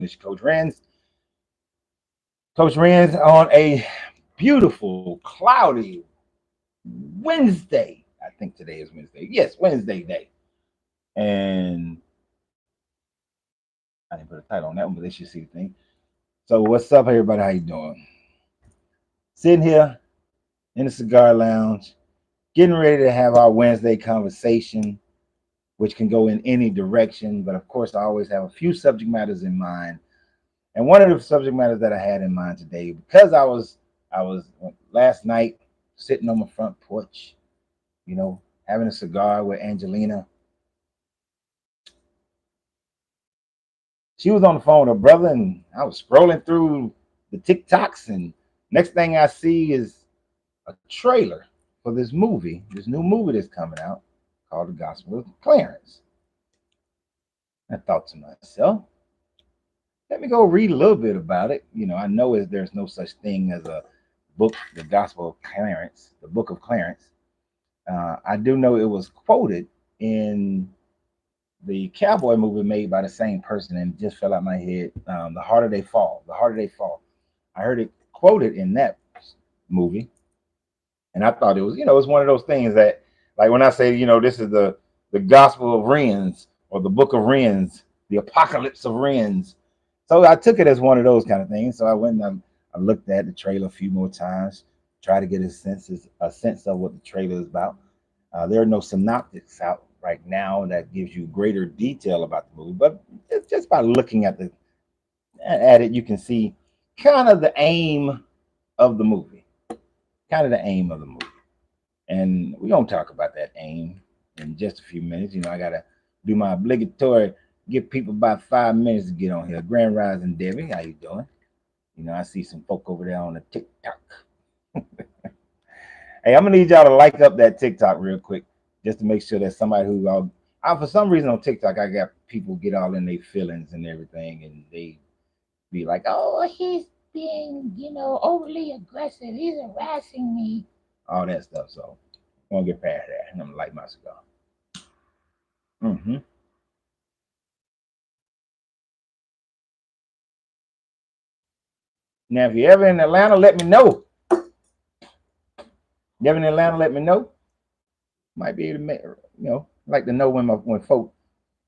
This is Coach Renz. Coach Renz on a beautiful, cloudy Wednesday. I think today is Wednesday. Yes, Wednesday day. And I didn't put a title on that one, but they should see the thing. So what's up, everybody? How you doing? Sitting here in the cigar lounge, getting ready to have our Wednesday conversation, which can go in any direction. But of course, I always have a few subject matters in mind. And one of the subject matters that I had in mind today, because I was last night sitting on my front porch, having a cigar with Angelina. She was on the phone with her brother, and I was scrolling through the TikToks, and next thing I see is a trailer for this new movie that's coming out called The Gospel of Clarence. I thought to myself, let me go read a little bit about it. I know there's no such thing as a book, The Gospel of Clarence, the Book of Clarence. I do know it was quoted in the cowboy movie made by the same person, and it just fell out my head. The Harder They Fall. The Harder They Fall. I heard it quoted in that movie, and I thought it was, it's one of those things that, like when I say, this is the Gospel of Renz or the Book of Renz, the Apocalypse of Renz. So I took it as one of those kind of things. So I went and I looked at the trailer a few more times, try to get a sense of what the trailer is about. There are no synoptics out right now that gives you greater detail about the movie, but just by looking at it, you can see kind of the aim of the movie, and we're gonna talk about that aim in just a few minutes. I gotta do my obligatory. Give people about 5 minutes to get on here. Grand Rising Debbie, how you doing? I see some folk over there on the TikTok. Hey, I'm gonna need y'all to like up that TikTok real quick, just to make sure that somebody who for some reason on TikTok, I got people get all in their feelings and everything, and they be like, "Oh, he's being, overly aggressive. He's harassing me." All that stuff. So I'm gonna get past that, and I'm gonna light my cigar. Mm-hmm. Now, if you're ever in Atlanta, let me know. You ever in Atlanta, let me know. Might be able to make, like to know when folk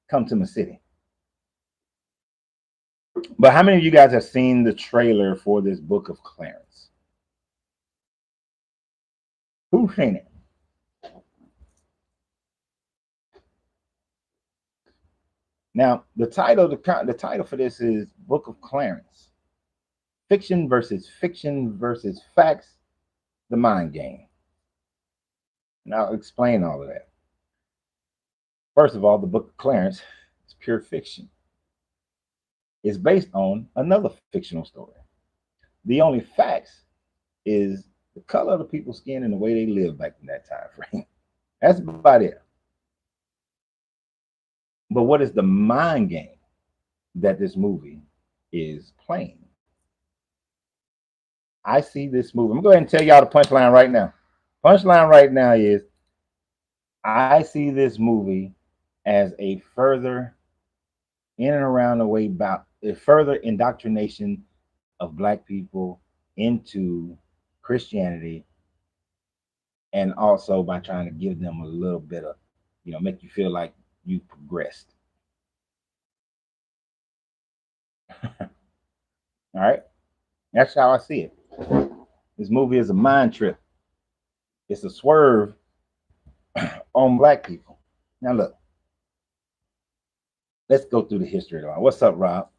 come to my city. But how many of you guys have seen the trailer for this Book of Clarence? Who's seen it? Now, the title for this is Book of Clarence. Fiction versus facts, the mind game. And I'll explain all of that. First of all, the Book of Clarence is pure fiction. It's based on another fictional story. The only facts is the color of the people's skin and the way they lived back in that time frame. That's about it. But what is the mind game that this movie is playing? I see this movie. I'm going to go ahead and tell y'all the punchline right now. Punchline right now is I see this movie as a further in and around the way about a further indoctrination of Black people into Christianity, and also by trying to give them a little bit of, make you feel like you progressed. All right, that's how I see it. This movie is a mind trip. It's a swerve on Black people. Now look, let's go through the history of it. What's up, Rob?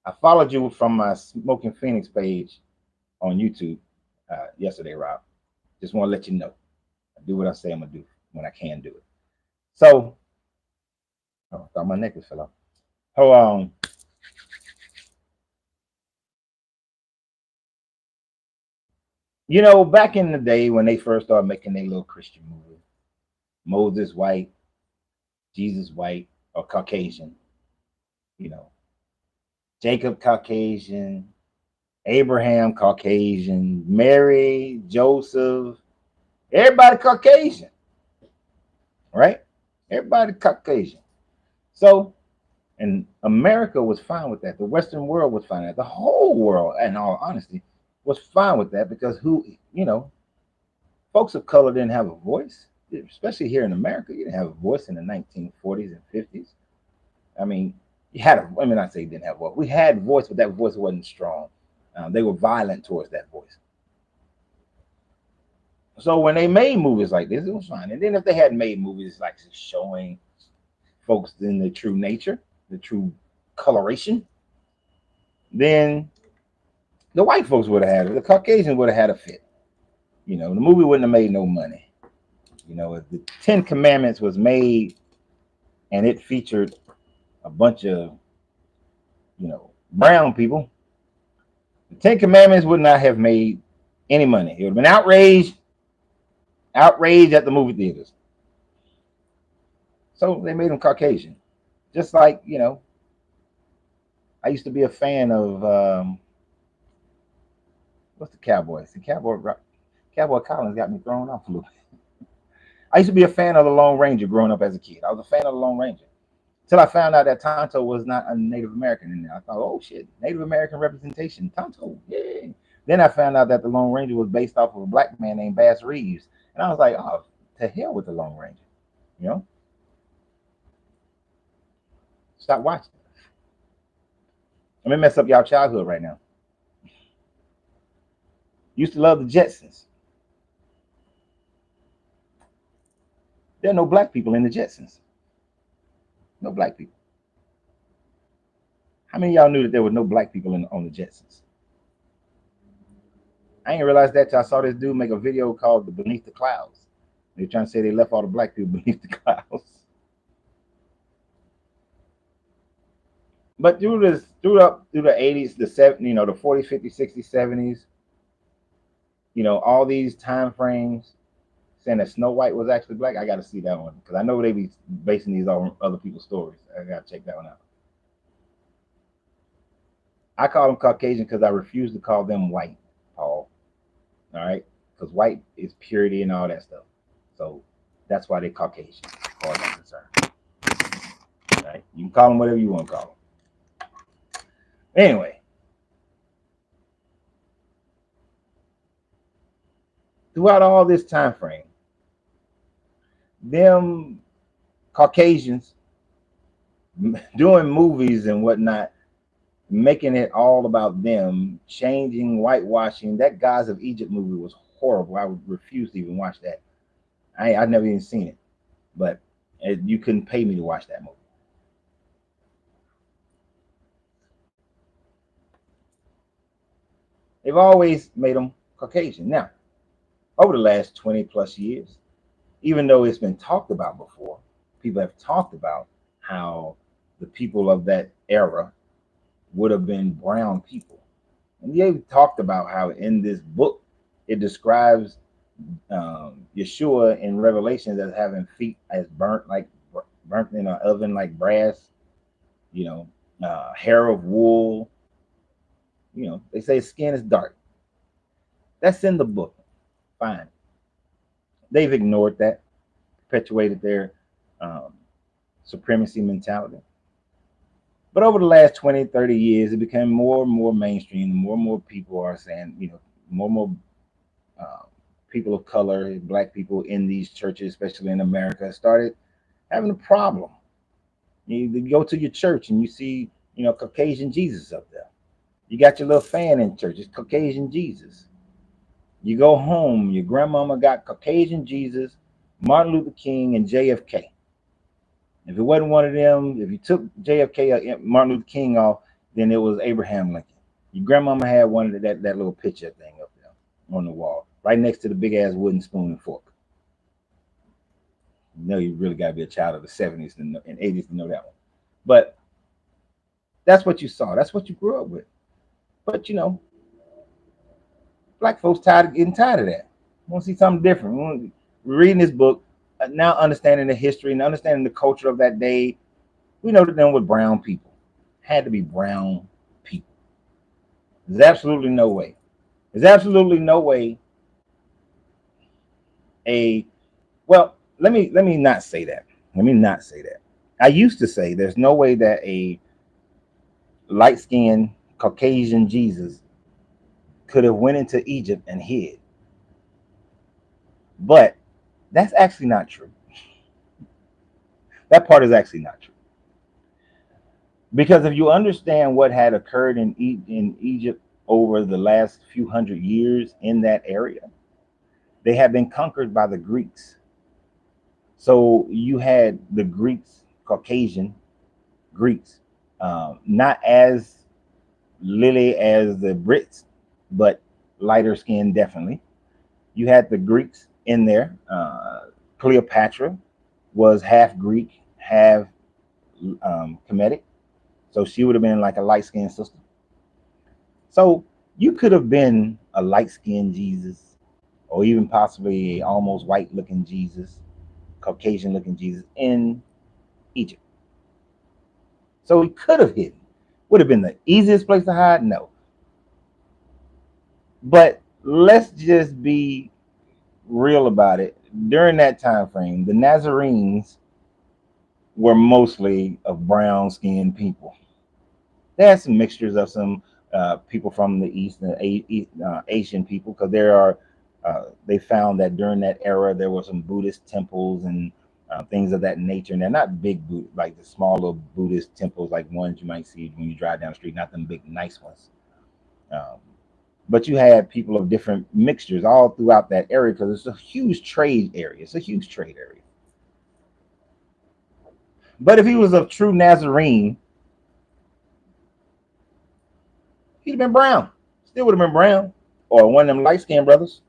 I followed you from my Smoking Phoenix page on YouTube yesterday, Rob. Just want to let you know. I do what I say I'm going to do when I can do it. So, I thought my necklace fell off. Hold on. Back in the day when they first started making their little Christian movie, Moses white, Jesus white, or Caucasian, Jacob Caucasian, Abraham Caucasian, Mary, Joseph, everybody Caucasian, right? Everybody Caucasian. So And America was fine with that. The Western world was fine with that. The whole world, in all honesty, was fine with that because folks of color didn't have a voice, especially here in America. You didn't have a voice in the 1940s and 50s. I mean, I mean, I say didn't have a voice. We had voice, but that voice wasn't strong. They were violent towards that voice. So when they made movies like this, it was fine. And then if they had made movies like showing folks in their true nature, the true coloration, then the white folks would have had it. The Caucasians would have had a fit. The movie wouldn't have made no money. If the Ten Commandments was made and it featured a bunch of, brown people, the Ten Commandments would not have made any money. It would have been outrage at the movie theaters. So they made them Caucasian. Just like, I used to be a fan of, what's the Cowboys? The Cowboy Collins got me thrown off a little bit. I used to be a fan of the Lone Ranger growing up as a kid. I was a fan of the Lone Ranger. Until I found out that Tonto was not a Native American in there. I thought, oh shit, Native American representation, Tonto, yeah. Then I found out that the Lone Ranger was based off of a black man named Bass Reeves. And I was like, oh, to hell with the Lone Ranger. Stop watching. I'm gonna mess up y'all childhood right now. Used to love the Jetsons. There are no black people in the Jetsons. No black people. How many of y'all knew that there were no black people on the Jetsons? I ain't realized that till I saw this dude make a video called "The Beneath the Clouds." They're trying to say they left all the black people beneath the clouds. But through the 80s, the 70s, the 40s, 50s, 60s, 70s, all these time frames saying that Snow White was actually black, I got to see that one because I know they be basing these on other people's stories. I got to check that one out. I call them Caucasian because I refuse to call them white, Paul. All right? Because white is purity and all that stuff. So that's why they're Caucasian, as far as I'm concerned. All right? You can call them whatever you want to call them. Anyway, throughout all this time frame, them Caucasians doing movies and whatnot, making it all about them, changing, whitewashing. That Gods of Egypt movie was horrible. I would refuse to even watch that. I've never even seen it, but you couldn't pay me to watch that movie. They've always made them Caucasian. Now, over the last 20 plus years, even though it's been talked about before, people have talked about how the people of that era would have been brown people. And they've talked about how in this book, it describes Yeshua in Revelations as having feet as burnt in an oven like brass, hair of wool. They say his skin is dark. That's in the book. Fine. They've ignored that, perpetuated their supremacy mentality. But over the last 20, 30 years, it became more and more mainstream. More and more people are saying, more and more people of color, black people in these churches, especially in America, started having a problem. You go to your church and you see, Caucasian Jesus up there. You got your little fan in church. It's Caucasian Jesus. You go home, your grandmama got Caucasian Jesus, Martin Luther King, and JFK. If it wasn't one of them, if you took JFK or Martin Luther King off, then it was Abraham Lincoln. Your grandmama had one of that little picture thing up there on the wall, right next to the big ass wooden spoon and fork. You really got to be a child of the 70s and 80s to know that one. But that's what you saw. That's what you grew up with. But black folks getting tired of that. We want to see something different. We're reading this book, now understanding the history and understanding the culture of that day. We know that them were brown people. Had to be brown people. There's absolutely no way. There's absolutely no way let me not say that. Let me not say that. I used to say there's no way that a light-skinned Caucasian Jesus could have went into Egypt and hid. But that's actually not true. That part is actually not true. Because if you understand what had occurred in Egypt over the last few hundred years in that area, they had been conquered by the Greeks. So you had the Greeks, Caucasian Greeks, not as lily as the Brits, but lighter skin definitely. You had the Greeks in there. Cleopatra was half Greek, half Kemetic, so she would have been like a light skinned sister. So you could have been a light skinned Jesus, or even possibly a almost white looking Jesus, Caucasian looking Jesus in Egypt. So he could have hidden. Would have been the easiest place to hide? No. But let's just be real about it. During that time frame, the Nazarenes were mostly of brown skinned people. They had some mixtures of some people from the East, Asian people, because they found that during that era there were some Buddhist temples and things of that nature. And they're not big, like the small little Buddhist temples, like ones you might see when you drive down the street, not them big, nice ones. Um, but you had people of different mixtures all throughout that area because it's a huge trade area. It's a huge trade area. But if he was a true Nazarene, he'd have been brown. Still would have been brown. Or one of them light skinned brothers.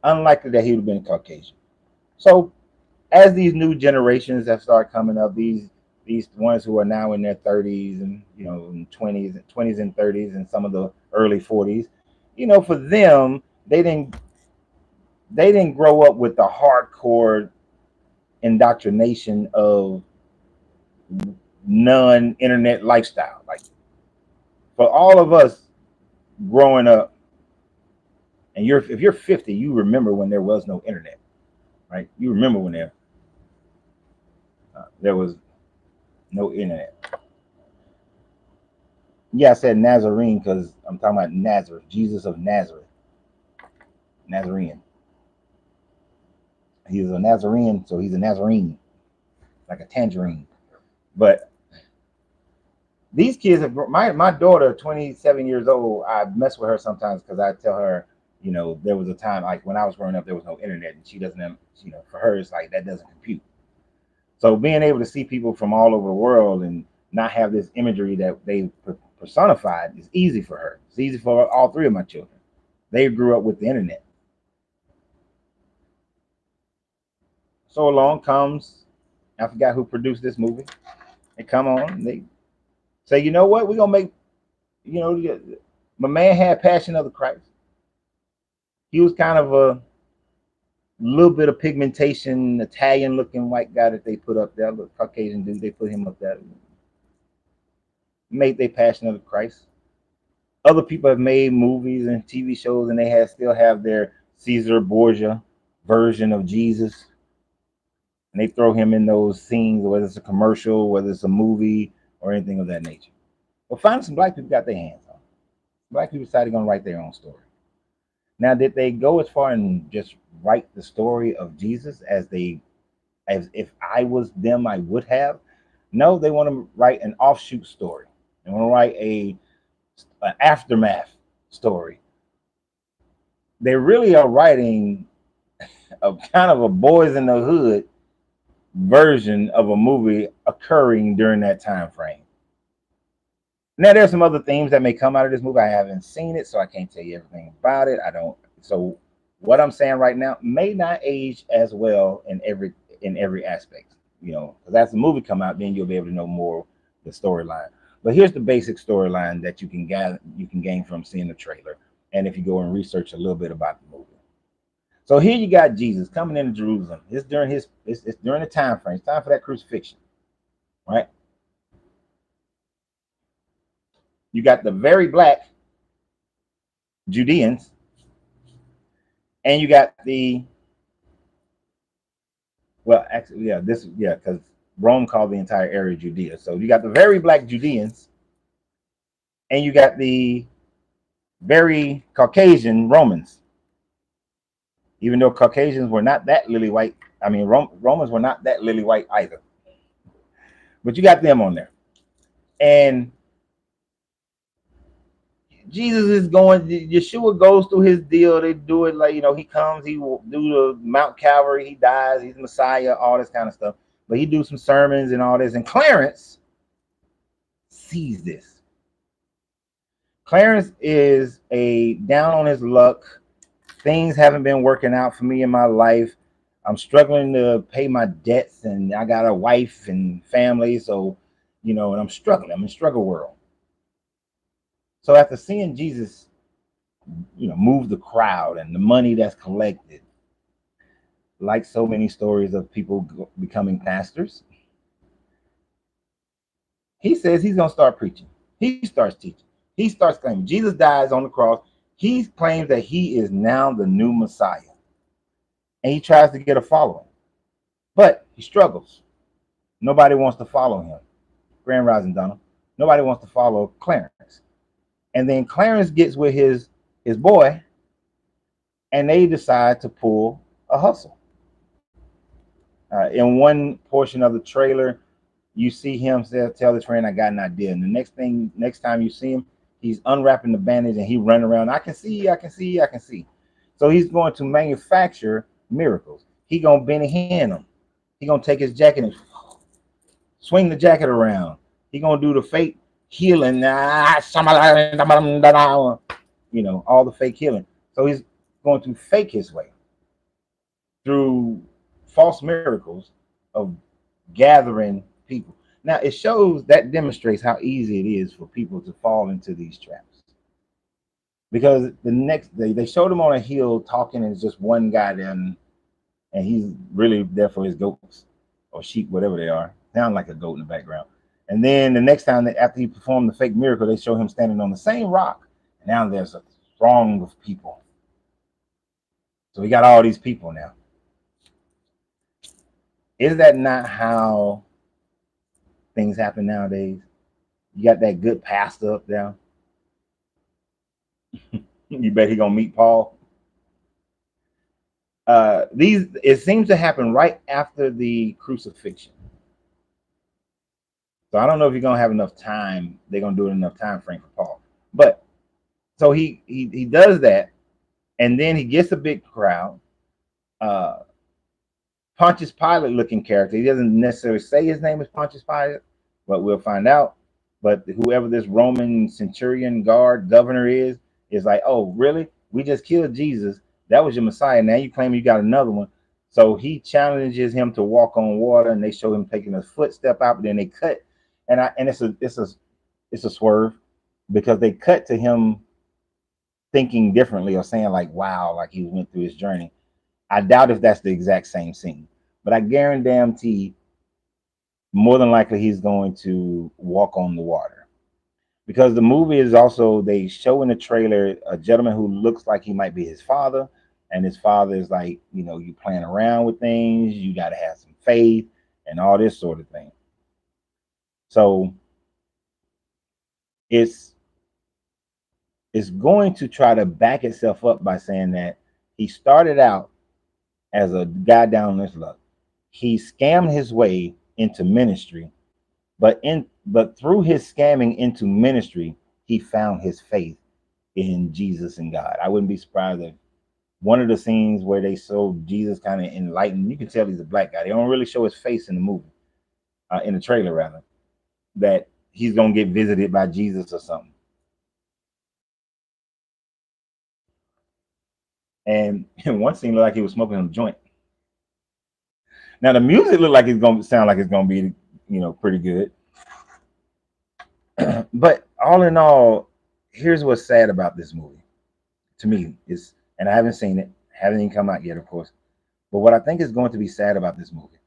Unlikely that he would have been Caucasian. So as these new generations that start coming up, these ones who are now in their 30s and in 20s and 30s and some of the early 40s, for them, they didn't grow up with the hardcore indoctrination of non-internet lifestyle. Like for all of us growing up, and if you're 50, you remember when there was no internet, right? You remember when there was no internet. Yeah, I said Nazarene because I'm talking about Nazareth, Jesus of Nazareth, Nazarene. He's a Nazarene, so he's a Nazarene, like a tangerine. But these kids have my daughter, 27 years old. I mess with her sometimes because I tell her, there was a time like when I was growing up, there was no internet, and she doesn't have, for her it's like that doesn't compute. So being able to see people from all over the world and not have this imagery that they personified is easy for her. It's easy for all three of my children. They grew up with the internet. So along comes, I forgot who produced this movie. They come on, they say, you know what, we're gonna make, my man had Passion of the Christ. He was kind of a little bit of pigmentation, Italian looking white guy that they put up there, the Caucasian dude, they put him up there. Made their Passion of the Christ. Other people have made movies and TV shows, and they still have their Caesar Borgia version of Jesus. And they throw him in those scenes, whether it's a commercial, whether it's a movie, or anything of that nature. Well, finally, some black people got their hands on it. Black people decided going to write their own story. Now, did they go as far and just write the story of Jesus as if I was them, I would have? No, they want to write an offshoot story. They want to write an aftermath story. They really are writing a kind of a Boys in the Hood version of a movie occurring during that time frame. Now, there's some other themes that may come out of this movie. I haven't seen it, so I can't tell you everything about it. So what I'm saying right now may not age as well in every aspect. Because as the movie come out, then you'll be able to know more the storyline. But here's the basic storyline that you can gain from seeing the trailer, and if you go and research a little bit about the movie. So here you got Jesus coming into Jerusalem. It's during the time frame. It's time for that crucifixion, right? You got the very black Judeans, and you got the Well, actually, yeah, because Rome called the entire area Judea. So you got the very black Judeans, and you got the very Caucasian Romans. Even though Caucasians were not that lily white, I mean, Romans were not that lily white either. But you got them on there, and Jesus is going. Yeshua goes through his deal. They do it like, he comes. He will do the Mount Calvary. He dies. He's Messiah. All this kind of stuff. But he do some sermons and all this. And Clarence sees this. Clarence is a down on his luck. Things haven't been working out for me in my life. I'm struggling to pay my debts, and I got a wife and family. So, and I'm struggling. I'm in struggle world. So after seeing Jesus, move the crowd and the money that's collected, like so many stories of people becoming pastors, he says he's going to start preaching. He starts teaching. He starts claiming Jesus dies on the cross. He claims that he is now the new Messiah. And he tries to get a following. But he struggles. Nobody wants to follow him. Grand Rising, Donald. Nobody wants to follow Clarence. And then Clarence gets with his boy, and they decide to pull a hustle. In one portion of the trailer, you see him tell his friend, "I got an idea." And the next time you see him, he's unwrapping the bandage and he running around. I can see, I can see, I can see. So he's going to manufacture miracles. He gonna Benny Hinn them. He gonna take his jacket and swing the jacket around. He gonna do the fake healing. All the fake healing. So he's going to fake his way through false miracles of gathering people. Now it shows, that demonstrates how easy it is for people to fall into these traps. Because the next day they showed him on a hill talking, and it's just one guy there, and he's really there for his goats or sheep, whatever they are. Sound like a goat in the background. And then the next time, after he performed the fake miracle, they show him standing on the same rock. And now there's a throng of people. So we got all these people now. Is that not how things happen nowadays? You got that good pastor up there. You bet he gonna meet Paul. It seems to happen right after the crucifixion. So I don't know if you're gonna have enough time. They're gonna do it enough time frame for Paul. But so he does that, and then he gets a big crowd. Pontius Pilate looking character. He doesn't necessarily say his name is Pontius Pilate, but we'll find out. But whoever this Roman centurion guard governor is like, "Oh, really? We just killed Jesus. That was your Messiah. Now you claim you got another one." So he challenges him to walk on water, and they show him taking a footstep out, but then they cut, and it's a swerve, because they cut to him thinking differently, or saying like, "Wow," like he went through his journey. I doubt if that's the exact same scene, but I guarantee more than likely he's going to walk on the water, because the movie is also, they show in the trailer a gentleman who looks like he might be his father, and his father is like, you playing around with things, you got to have some faith and all this sort of thing. So it's going to try to back itself up by saying that he started out as a guy down on his luck. He scammed his way into ministry, but through his scamming into ministry, he found his faith in Jesus and God. I wouldn't be surprised if one of the scenes where they show Jesus kind of enlightened, you can tell he's a black guy. They don't really show his face in the movie, in the trailer rather, that he's gonna get visited by Jesus or something. And in one scene, looked like he was smoking a joint. Now the music looked like it's gonna sound like it's gonna be, pretty good. But all in all, here's what's sad about this movie. To me, is, and I haven't seen it, haven't even come out yet, of course. But what I think is going to be sad about this movie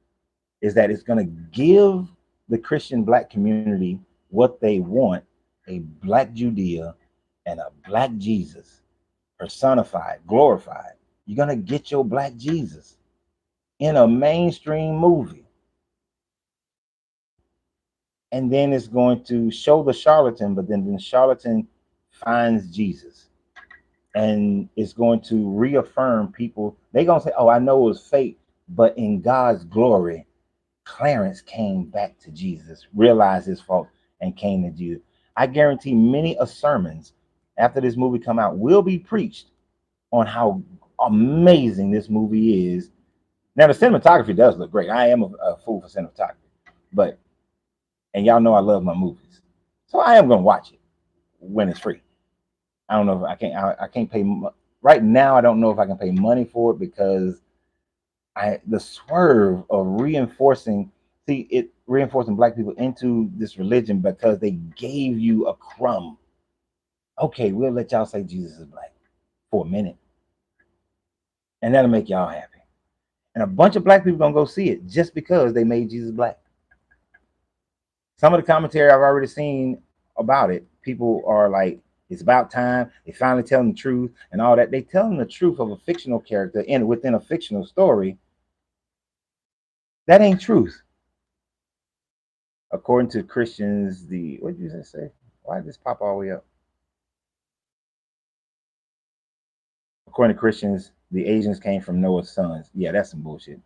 is that it's going to give the Christian black community what they want: a black Judea and a black Jesus, personified, glorified. You're going to get your black Jesus. in a mainstream movie. And then it's going to show the charlatan, but then the charlatan finds Jesus. And it's going to reaffirm people. They're going to say, oh, I know it was fake, but in God's glory, Clarence came back to Jesus, realized his fault, and came to Jesus. I guarantee many a sermons after this movie come out will be preached on how amazing this movie is. Now, the cinematography does look great. I am a fool for cinematography, but, and y'all know I love my movies. So I am going to watch it when it's free. I don't know if I can't pay right now. I don't know if I can pay money for it because the swerve of reinforcing black people into this religion because they gave you a crumb. Okay, we'll let y'all say Jesus is black for a minute, and that'll make y'all happy. And a bunch of black people gonna go see it just because they made Jesus black. Some of the commentary I've already seen about it, people are like, it's about time they finally telling the truth and all that. They telling the truth of a fictional character within a fictional story. That ain't truth. According to Christians, what did you say? Why did this pop all the way up? According to Christians, the Asians came from Noah's sons. Yeah, that's some bullshit.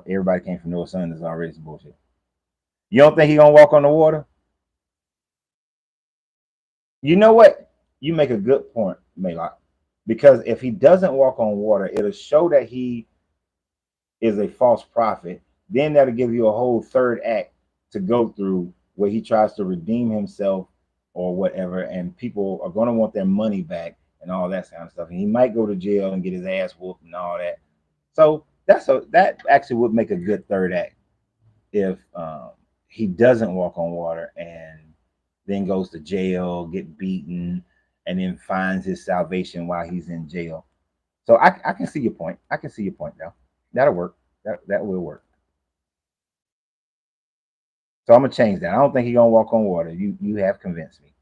Everybody came from Noah's sons is already some bullshit. You don't think he gonna walk on the water? You know what? You make a good point, Maylock. Because if he doesn't walk on water, it'll show that he is a false prophet. Then that'll give you a whole third act to go through where he tries to redeem himself or whatever, and people are going to want their money back and all that kind of stuff. And he might go to jail and get his ass whooped and all that. So that actually would make a good third act if he doesn't walk on water and then goes to jail, get beaten, and then finds his salvation while he's in jail. So I can see your point. I can see your point now. That'll work. That will work. So I'm gonna change that. I don't think he's gonna walk on water. You have convinced me.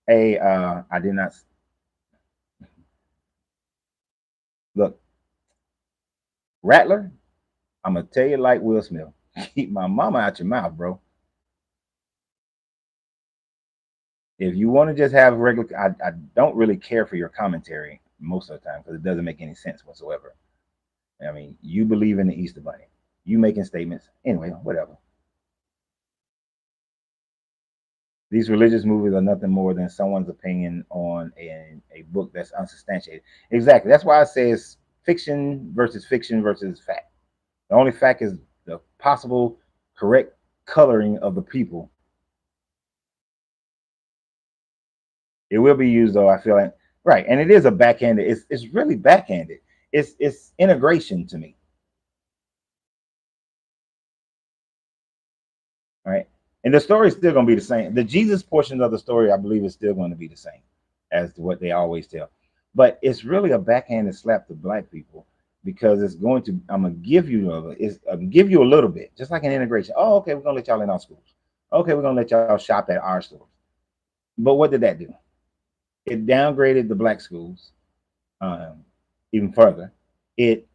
Hey, I did not look. Rattler, I'm gonna tell you like Will Smith. Keep my mama out your mouth, bro. If you want to just have regular, I don't really care for your commentary most of the time because it doesn't make any sense whatsoever. I mean, you believe in the Easter Bunny. You making statements. Anyway, whatever. These religious movies are nothing more than someone's opinion on a book that's unsubstantiated. Exactly. That's why I say it's fiction versus fact. The only fact is the possible correct coloring of the people. It will be used though, I feel like. Right. And it is a backhanded, it's really backhanded. It's integration to me. Right. And the story is still going to be the same. The Jesus portion of the story, I believe, is still going to be the same as to what they always tell. But it's really a backhanded slap to black people because it's going to. I'm gonna give you give you a little bit, just like an integration. Oh, okay, we're gonna let y'all in our schools. Okay, we're gonna let y'all shop at our stores. But what did that do? It downgraded the black schools um, even further. It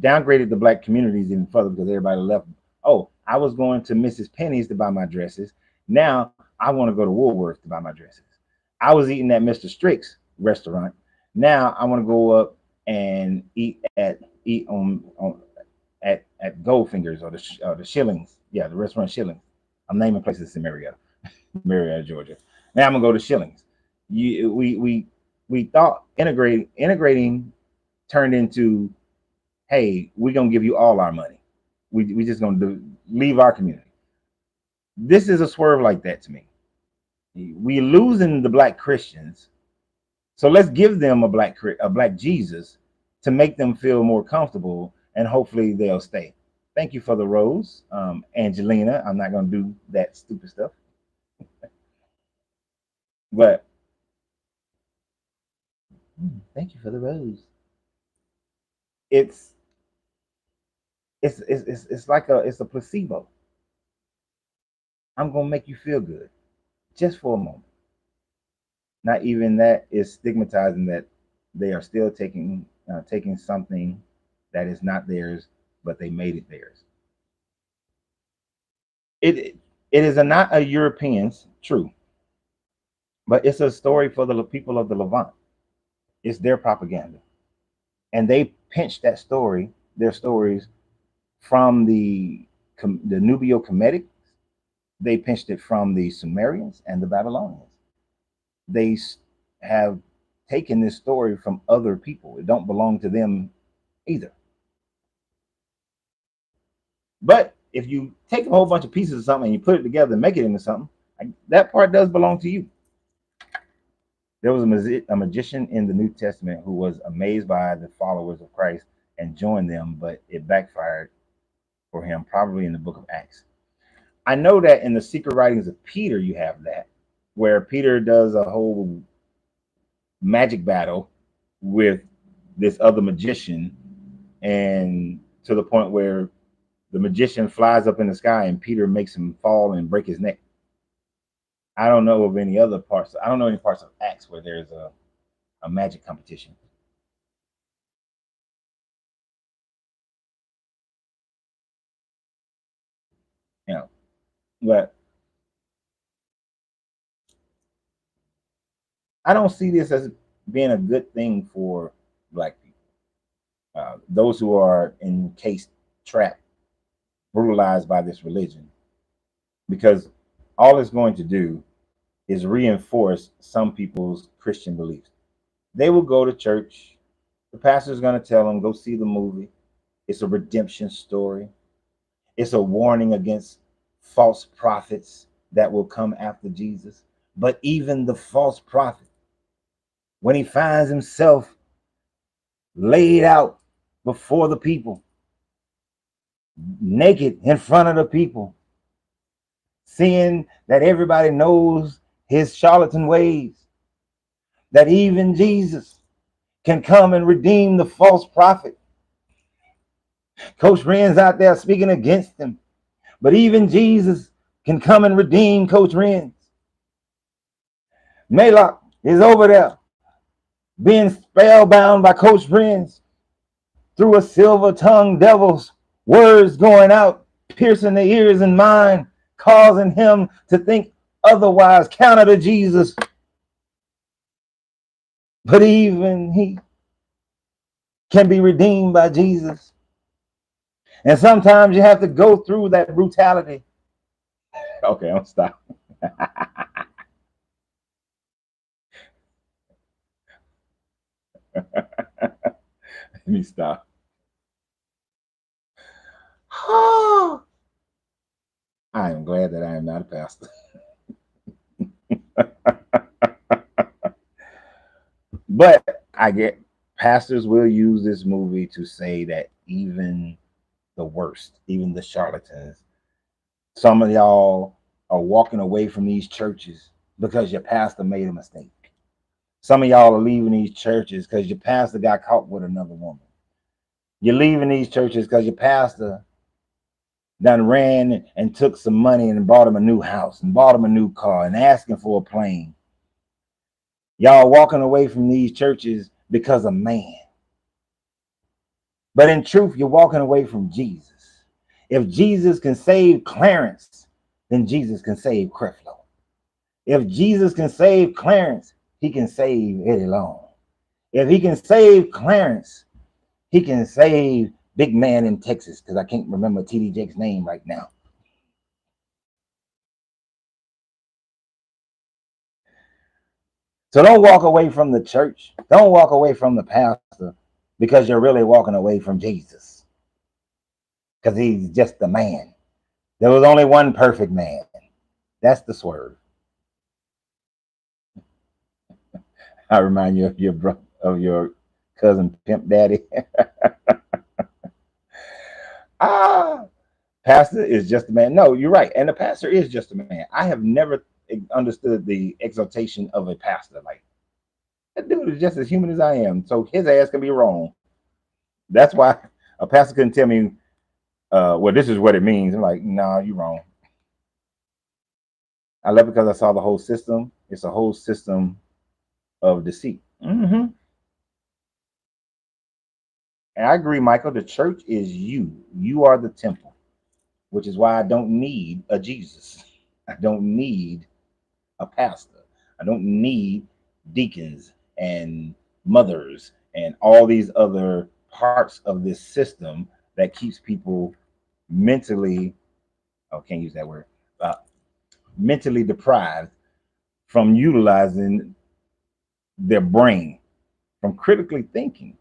downgraded the black communities even further because everybody left. Oh, I was going to Mrs. Penny's to buy my dresses. Now I want to go to Woolworth to buy my dresses. I was eating at Mr. Strick's restaurant. Now I want to go up and eat on at Goldfingers or the Shillings. Yeah, the restaurant Shillings. I'm naming places in Marietta, Georgia. Now I'm gonna go to Shillings. We thought integrating turned into, hey, we're gonna give you all our money. We just gonna leave our community. This is a swerve like that to me. We losing the black Christians, so let's give them a black Jesus to make them feel more comfortable, and hopefully they'll stay. Thank you for the rose, Angelina. I'm not gonna do that stupid stuff, but thank you for the rose. It's it's a placebo. I'm gonna make you feel good just for a moment. Not even that is stigmatizing that they are still taking something that is not theirs, but they made it theirs. It it is not a Europeans, true, but it's a story for the people of the Levant. It's their propaganda, and they pinched their stories from the Nubio-Kemetic. They pinched it from the Sumerians and the Babylonians. They have taken this story from other people. It don't belong to them either. But if you take a whole bunch of pieces of something and you put it together and make it into something, that part does belong to you. There was a magician in the New Testament who was amazed by the followers of Christ and joined them, but it backfired for him, probably in the book of Acts. I know that in the secret writings of Peter, you have that, where Peter does a whole magic battle with this other magician, and to the point where the magician flies up in the sky and Peter makes him fall and break his neck. I don't know of any other parts. I don't know any parts of Acts where there's a magic competition. You know, but I don't see this as being a good thing for Black people. Those who are encased, trapped, brutalized by this religion, because all it's going to do is reinforce some people's Christian beliefs. They will go to church. The pastor's going to tell them, go see the movie. It's a redemption story. It's a warning against false prophets that will come after Jesus. But even the false prophet, when he finds himself laid out before the people, naked in front of the people, seeing that everybody knows his charlatan ways, that even Jesus can come and redeem the false prophet. Coach Renz out there speaking against him, but even Jesus can come and redeem Coach Renz. Malak is over there being spellbound by Coach Renz through a silver-tongued devil's words going out, piercing the ears and mind, causing him to think otherwise, counter to Jesus. But even he can be redeemed by Jesus. And sometimes you have to go through that brutality. Okay, I'm stop. Let me stop. I am glad that I am not a pastor. But I get pastors will use this movie to say that even the worst, even the charlatans, some of y'all are walking away from these churches because your pastor made a mistake. Some of y'all are leaving these churches because your pastor got caught with another woman. You're leaving these churches because your pastor done ran and took some money and bought him a new house and bought him a new car and asking for a plane. Y'all walking away from these churches because of man. But in truth, you're walking away from Jesus. If Jesus can save Clarence, then Jesus can save Creflo. If Jesus can save Clarence, he can save Eddie Long. If he can save Clarence, he can save Big Man in Texas, because I can't remember TD Jake's name right now. So don't walk away from the church. Don't walk away from the pastor because you're really walking away from Jesus. Because he's just the man. There was only one perfect man. That's the swerve. I remind you of your cousin Pimp Daddy. ah, pastor is just a man. No, you're right. And the pastor is just a man. I have never understood the exaltation of a pastor. Like, that dude is just as human as I am. So his ass can be wrong. That's why a pastor couldn't tell me, well, this is what it means. I'm like, nah, you're wrong. I love it because I saw the whole system. It's a whole system of deceit. Mm-hmm. And I agree, Michael. The church is you. You are the temple, which is why I don't need a Jesus. I don't need a pastor. I don't need deacons and mothers and all these other parts of this system that keeps people mentally, oh, can't use that word, uh, mentally deprived from utilizing their brain, from critically thinking.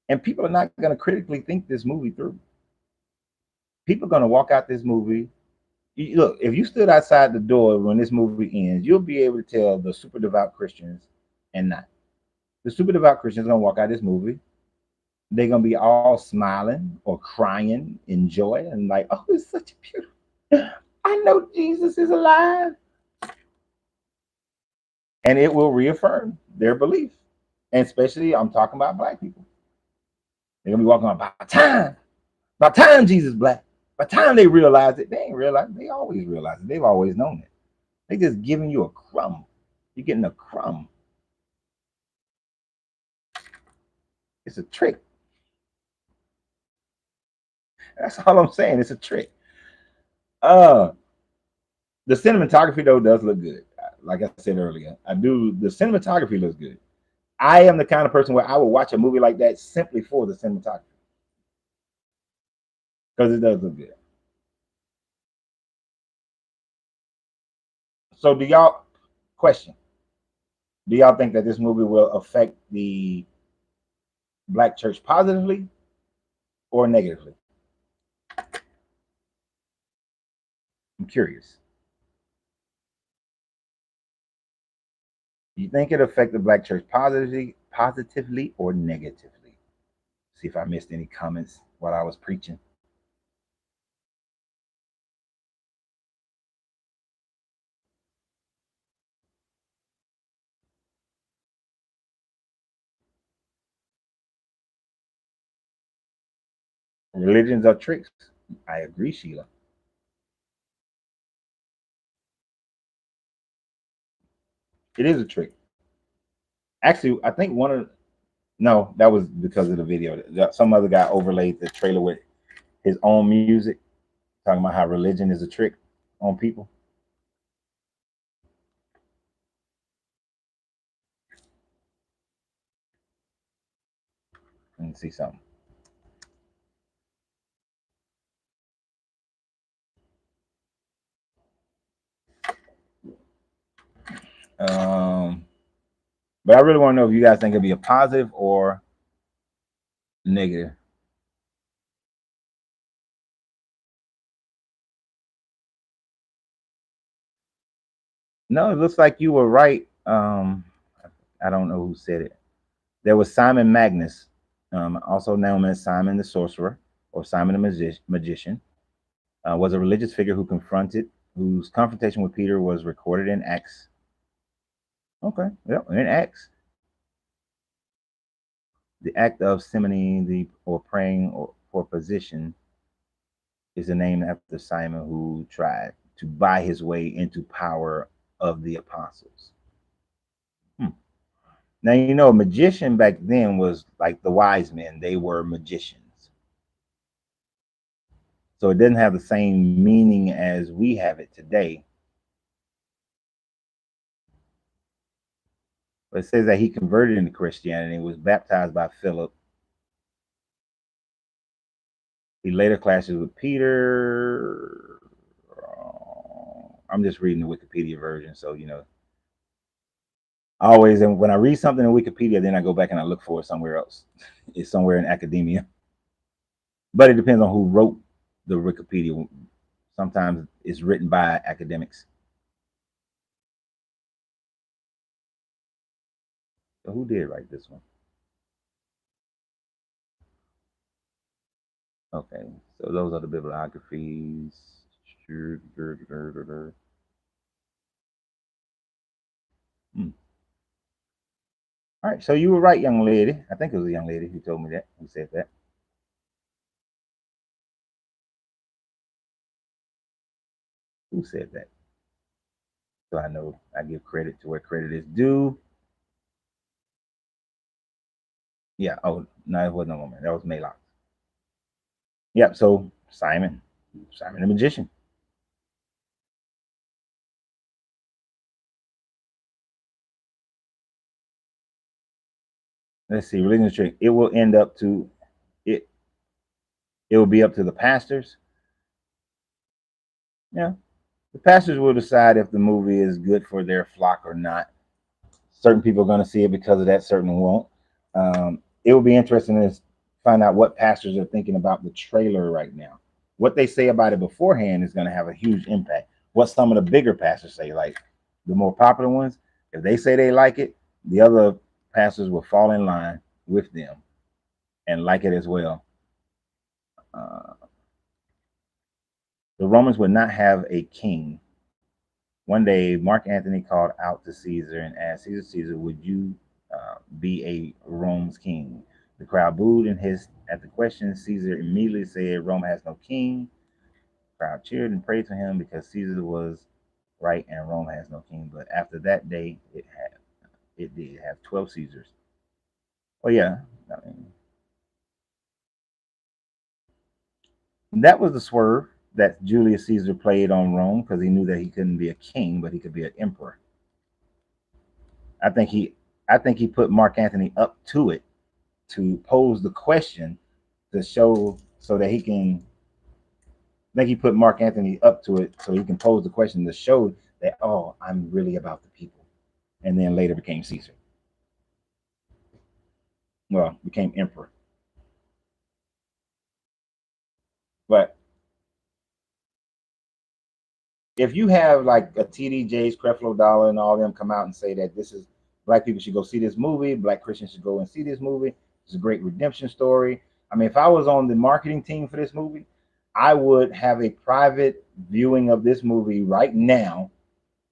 And people are not going to critically think this movie through. People are going to walk out this movie. Look, if you stood outside the door when this movie ends, you'll be able to tell the super devout Christians and not. The super devout Christians are going to walk out this movie. They're going to be all smiling or crying in joy and like, oh, it's such a beautiful. I know Jesus is alive. And it will reaffirm their belief. And especially, I'm talking about black people. They're going to be walking on about time Jesus black. By the time they realize it, they ain't realize it. They always realize it. They've always known it. They just giving you a crumb. You're getting a crumb. It's a trick. That's all I'm saying. It's a trick. Uh, the cinematography though does look good. Like I said earlier, I do. The cinematography looks good. I am the kind of person where I would watch a movie like that simply for the cinematography because it does look good. So, do y'all question? Do y'all think that this movie will affect the black church positively or negatively? I'm curious. You think it affect the black church positively or negatively? See if I missed any comments while I was preaching. Religions are tricks. I agree, Sheila. It is a trick. Actually, I think one of no, that was because of the video. Some other guy overlaid the trailer with his own music, talking about how religion is a trick on people. Let me see something. Um, but I really want to know if you guys think it'd be a positive or negative. No, it looks like you were right. I don't know who said it. There was Simon Magnus, also known as Simon the Sorcerer or Simon the Magician, was a religious figure whose confrontation with Peter was recorded in Acts. Okay, yeah, in Acts, the act of simony, or praying for position, is a name after Simon who tried to buy his way into power of the apostles. Hmm. Now you know, a magician back then was like the wise men; they were magicians. So it doesn't have the same meaning as we have it today. But it says that he converted into Christianity, was baptized by Philip. He later clashes with Peter. I'm just reading the Wikipedia version, so you know. Always, and when I read something in Wikipedia, then I go back and I look for it somewhere else. It's somewhere in academia, but it depends on who wrote the Wikipedia. Sometimes it's written by academics. So who did write this one? Okay, so those are the bibliographies. Hmm. All right, so you were right, young lady. I think it was a young lady who told me that, who said that. Who said that? So I know I give credit to where credit is due. Yeah. Oh no, it wasn't a woman. That was Maylock. Yep. So Simon the magician. Let's see, religion trick. It will end up to it. It will be up to the pastors. Yeah, the pastors will decide if the movie is good for their flock or not. Certain people are going to see it because of that. Certain won't. It will be interesting to find out what pastors are thinking about the trailer right now. What they say about it beforehand is going to have a huge impact. What some of the bigger pastors say, like the more popular ones, if they say they like it, the other pastors will fall in line with them and like it as well. Uh, the Romans would not have a king. One day, Mark Antony called out to Caesar and asked, Caesar, would you be a Rome's king? The crowd booed and hissed at the question. Caesar immediately said, Rome has no king. The crowd cheered and prayed to him because Caesar was right and Rome has no king. But after that day, it did have 12 Caesars. Oh, yeah. I mean, that was the swerve that Julius Caesar played on Rome because he knew that he couldn't be a king, but he could be an emperor. I think he I think he put Mark Antony up to it to pose the question to show so that he can. I think he put Mark Antony up to it so he can pose the question to show that I'm really about the people, and then later became Caesar. Well, became emperor. But if you have like a TD Jakes, Creflo Dollar, and all of them come out and say that this is black people should go see this movie, black Christians should go and see this movie. It's a great redemption story. I mean, if I was on the marketing team for this movie, I would have a private viewing of this movie right now,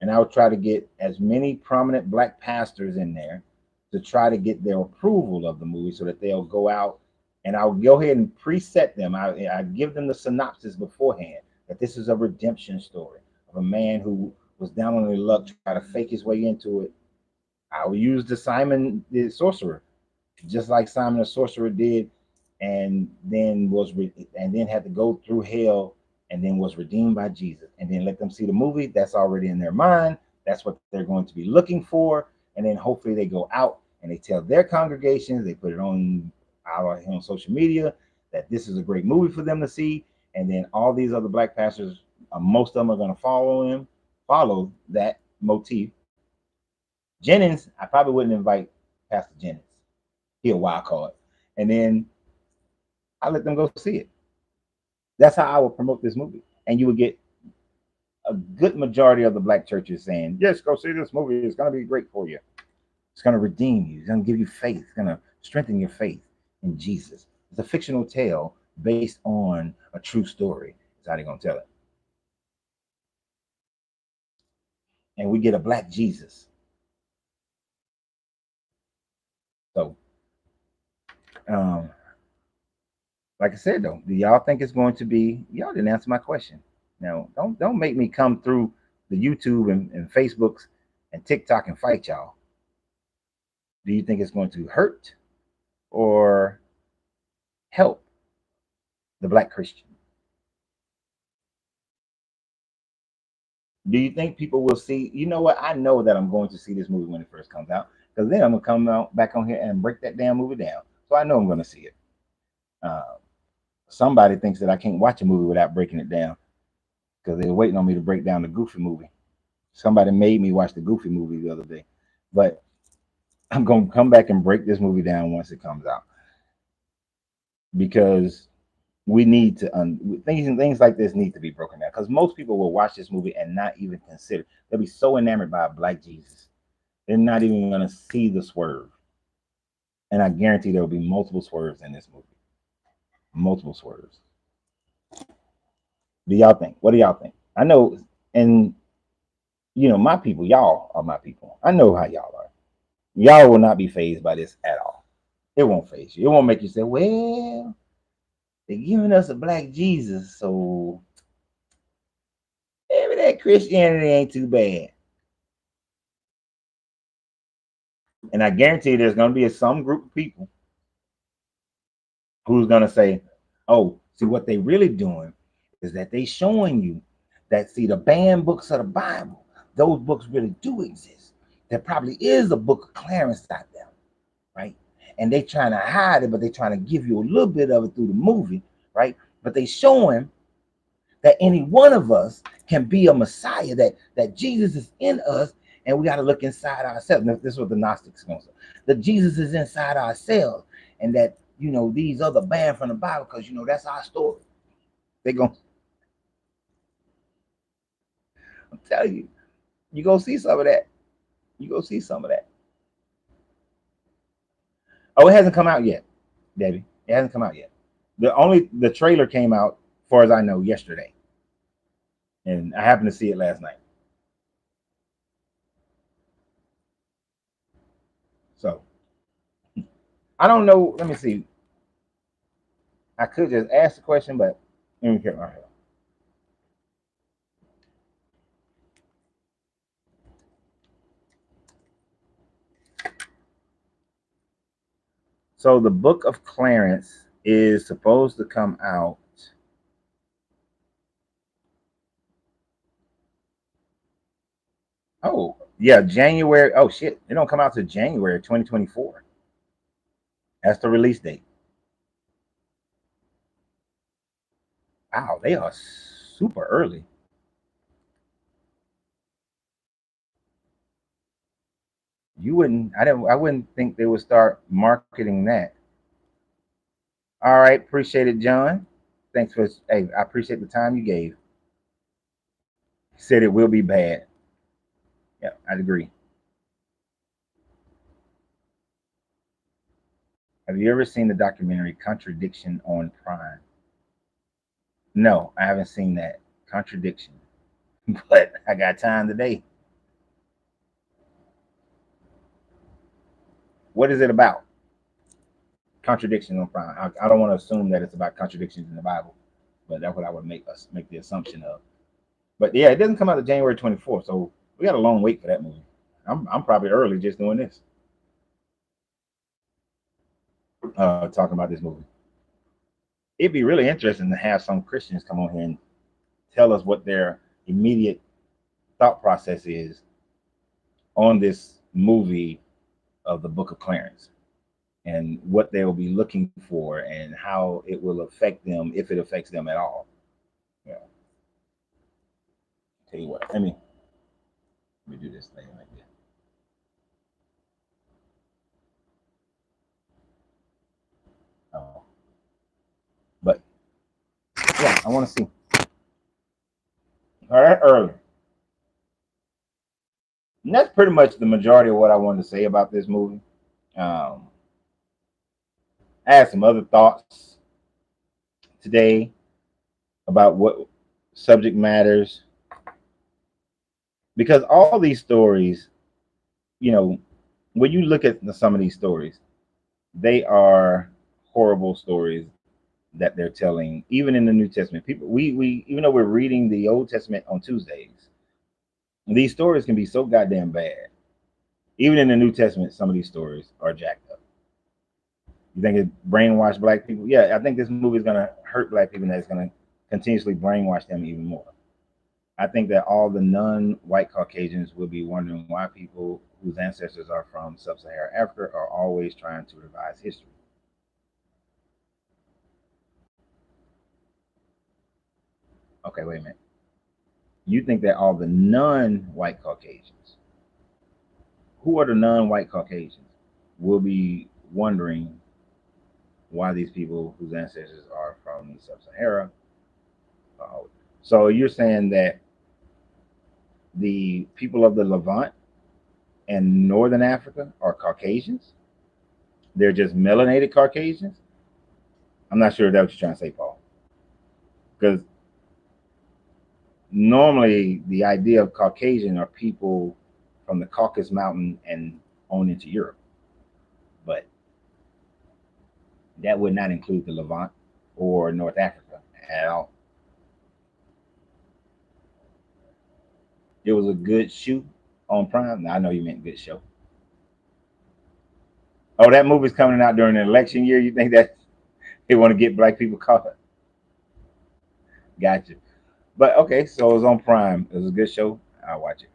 and I would try to get as many prominent black pastors in there to try to get their approval of the movie so that they'll go out, and I'll go ahead and preset them. I give them the synopsis beforehand that this is a redemption story of a man who was down on his luck, try to fake his way into it. I will use the Simon the sorcerer, just like Simon the sorcerer did, and then had to go through hell, and then was redeemed by Jesus, and then let them see the movie. That's already in their mind. That's what they're going to be looking for, and then hopefully they go out and they tell their congregations, they put it on social media that this is a great movie for them to see, and then all these other black pastors, most of them are going to follow that motif. Jennings, I probably wouldn't invite Pastor Jennings. He a wild card. And then I let them go see it. That's how I would promote this movie. And you would get a good majority of the black churches saying, yes, go see this movie. It's going to be great for you. It's going to redeem you. It's going to give you faith. It's going to strengthen your faith in Jesus. It's a fictional tale based on a true story. That's how they're going to tell it. And we get a black Jesus. So, um, like I said though, do y'all think it's going to be? Y'all didn't answer my question. Now, don't make me come through the YouTube and Facebooks and TikTok and fight y'all. Do you think it's going to hurt or help the black Christian? Do you think people will see? You know what? I know that I'm going to see this movie when it first comes out because then I'm gonna come out back on here and break that damn movie down. So I know I'm gonna see it. Uh, Somebody thinks that I can't watch a movie without breaking it down because they're waiting on me to break down the Goofy movie. Somebody made me watch the Goofy movie the other day, but I'm gonna come back and break this movie down once it comes out because we need to things like this need to be broken down because most people will watch this movie and not even consider. They'll be so enamored by a black Jesus, they're not even gonna see the swerve. And I guarantee there will be multiple swerves in this movie, multiple swerves. Do y'all think? What do y'all think? I know, and my people, y'all are my people. I know how y'all are. Y'all will not be phased by this at all. It won't phase you. It won't make you say, well, they're giving us a black Jesus, so maybe that Christianity ain't too bad. And I guarantee there's going to be some group of people who's gonna say, "Oh, see what they really doing is that they showing you that see the banned books of the Bible, those books really do exist. There probably is a Book of Clarence out there, right? And they trying to hide it, but they trying to give you a little bit of it through the movie, right? But they showing that any one of us can be a Messiah, that Jesus is in us, and we got to look inside ourselves. This is what the Gnostics gonna say: that Jesus is inside ourselves, and that these other banned from the Bible because that's our story. They gonna, I'm telling you, you go see some of that. You go see some of that. Oh, it hasn't come out yet, Debbie. It hasn't come out yet. The trailer came out, as far as I know, yesterday, and I happened to see it last night. So I don't know. Let me see. I could just ask the question, but okay, all right. So the Book of Clarence is supposed to come out. Oh, yeah, January. Oh shit, it don't come out to January 2024. That's the release date. Wow, they are super early. I wouldn't think they would start marketing that. All right, appreciate it, John. Thanks for, hey, I appreciate the time you gave. He said it will be bad. Yeah, I'd agree. Have you ever seen the documentary Contradiction on Prime? No, I haven't seen that. Contradiction. But I got time today. What is it about? Contradiction on Prime. I don't want to assume that it's about contradictions in the Bible, but that's what I would make the assumption of. But yeah, it doesn't come out to January 24th, so we got a long wait for that movie. I'm probably early just doing this, talking about this movie. It'd be really interesting to have some Christians come on here and tell us what their immediate thought process is on this movie of the Book of Clarence and what they will be looking for and how it will affect them if it affects them at all. Yeah. Tell you what, let me do this thing like this. Oh, but yeah, I want to see. All right, early. And that's pretty much the majority of what I wanted to say about this movie. Um, I had some other thoughts today about what subject matters because all these stories, you know, when you look at some of these stories, they are horrible stories that they're telling, even in the New Testament. People, we even though we're reading the Old Testament on Tuesdays, these stories can be so goddamn bad. Even in the New Testament, some of these stories are jacked up. You think it brainwashed black people? Yeah, I think this movie is gonna hurt black people, and that's gonna continuously brainwash them even more. I think that all the non-white Caucasians will be wondering why people whose ancestors are from sub-Saharan Africa are always trying to revise history. Okay, wait a minute. You think that all the non-white Caucasians, who are the non-white Caucasians, will be wondering why these people whose ancestors are from sub-Sahara. So you're saying that the people of the Levant and Northern Africa are Caucasians? They're just melanated Caucasians? I'm not sure if that's what you're trying to say, Paul. Because normally the idea of Caucasian are people from the Caucasus Mountain and on into Europe. But that would not include the Levant or North Africa at all. It was a good shoot on Prime. I know you meant good show. Oh, that movie's coming out during an election year. You think that They want to get black people caught. Gotcha. But okay, so it was on Prime. It was a good show. I'll watch it.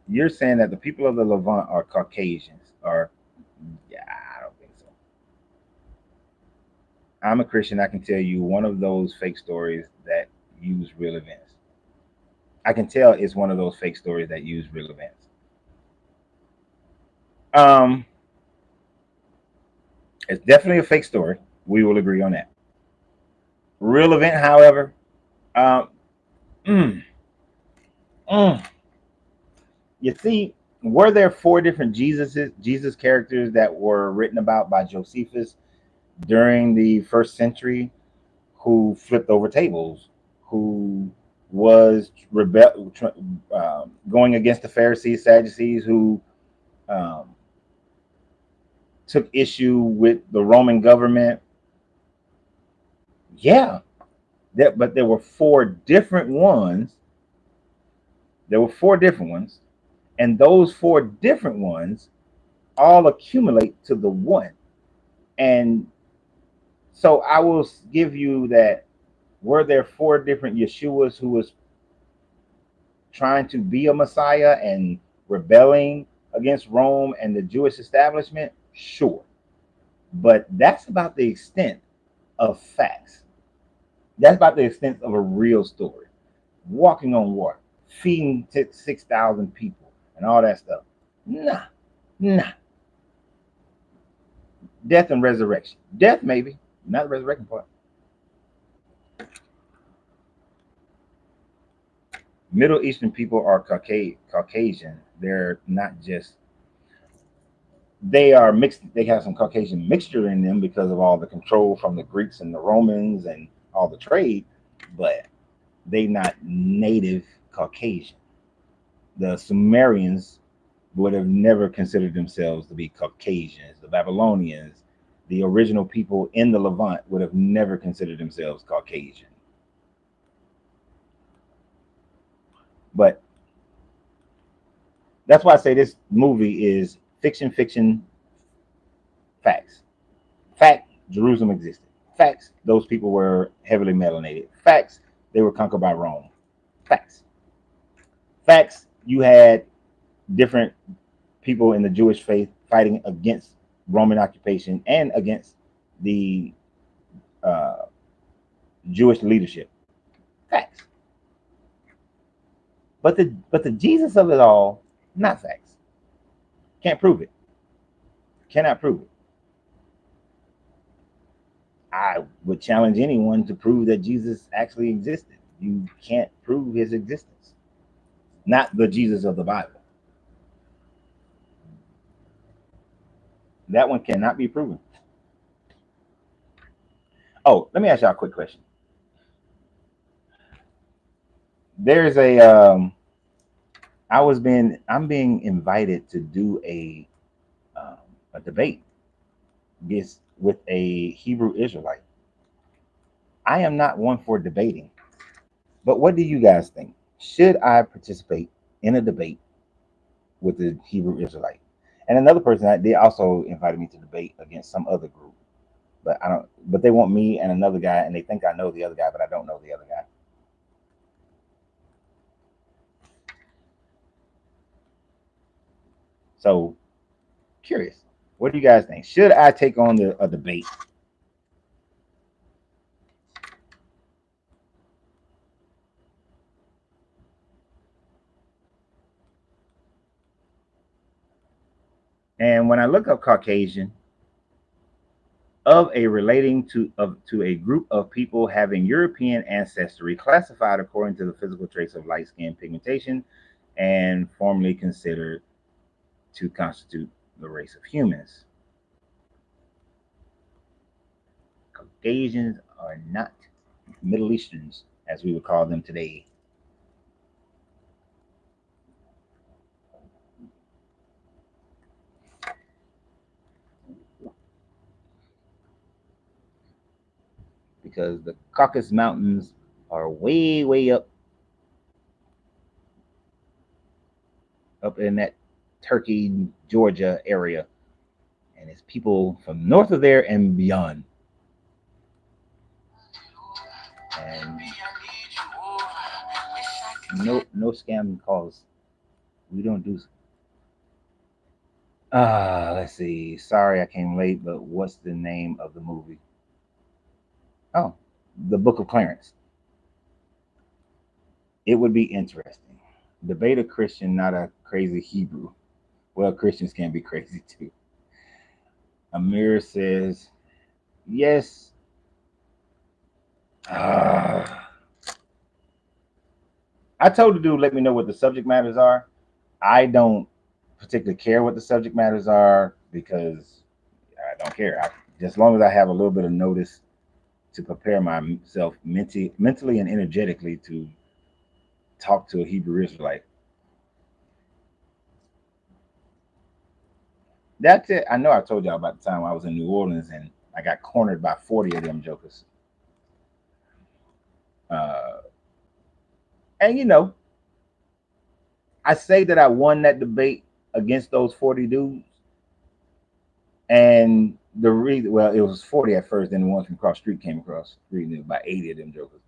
You're saying that the people of the Levant are Caucasians, or yeah, I don't think so. I'm a Christian. I can tell you one of those fake stories that use real events. I can tell it's one of those fake stories that use real events. Um, it's definitely a fake story. We will agree on that. Real event, however, um, mm, mm, you see, were there four different Jesus characters that were written about by Josephus during the first century who flipped over tables, who was going against the Pharisees, Sadducees, who um, took issue with the Roman government? Yeah, but there were four different ones. There were four different ones, and those four different ones all accumulate to the one. And so I will give you that. Were there four different Yeshuas who was trying to be a Messiah and rebelling against Rome and the Jewish establishment? Sure. But that's about the extent of facts. That's about the extent of a real story. Walking on water, feeding 6,000 people, and all that stuff. Nah, nah. Death and resurrection. Death, maybe, not the resurrection part. Middle Eastern people are Caucasian. They're not just, they are mixed. They have some Caucasian mixture in them because of all the control from the Greeks and the Romans and all the trade, but they not native Caucasian. The Sumerians would have never considered themselves to be Caucasians. The Babylonians, the original people in the Levant, would have never considered themselves Caucasian. But that's why I say this movie is fiction, fiction, facts. Fact, Jerusalem existed. Facts, those people were heavily melanated. Facts, they were conquered by Rome. Facts. Facts, you had different people in the Jewish faith fighting against Roman occupation and against the uh, Jewish leadership. Facts. But the Jesus of it all, not facts. Can't prove it. Cannot prove it. I would challenge anyone to prove that Jesus actually existed. You can't prove his existence. Not the Jesus of the Bible. That one cannot be proven. Oh, let me ask y'all a quick question. There's I'm being invited to do a debate this with a Hebrew Israelite. I am not one for debating, but what do you guys think? Should I participate in a debate with the Hebrew Israelite? And another person, they also invited me to debate against some other group, but I don't. But they want me and another guy, and they think I know the other guy, but I don't know the other guy. So curious, what do you guys think? Should I take on a debate? And when I look up Caucasian, of a relating to a group of people having European ancestry, classified according to the physical traits of light skin pigmentation, and formerly considered to constitute the race of humans. Caucasians are not Middle Easterns, as we would call them today. Because the Caucasus Mountains are way, way up in that Turkey, Georgia area. and it's people from north of there and beyond. And no scam calls. We don't do. Let's see. Sorry I came late, but what's the name of the movie? Oh, the Book of Clarence. It would be interesting. Debate a Christian, not a crazy Hebrew. Well, Christians can be crazy too. Amir says, yes. I told the dude, let me know what the subject matters are. I don't particularly care what the subject matters are because I don't care. Just as long as I have a little bit of notice to prepare myself mentally and energetically to talk to a Hebrew Israelite. That's it. I know I told y'all about the time I was in New Orleans and I got cornered by 40 of them jokers. Uh, and you know, I say that I won that debate against those 40 dudes. And the reason, well, it was 40 at first, then the ones from cross street came across street, and there was about 80 of them jokers.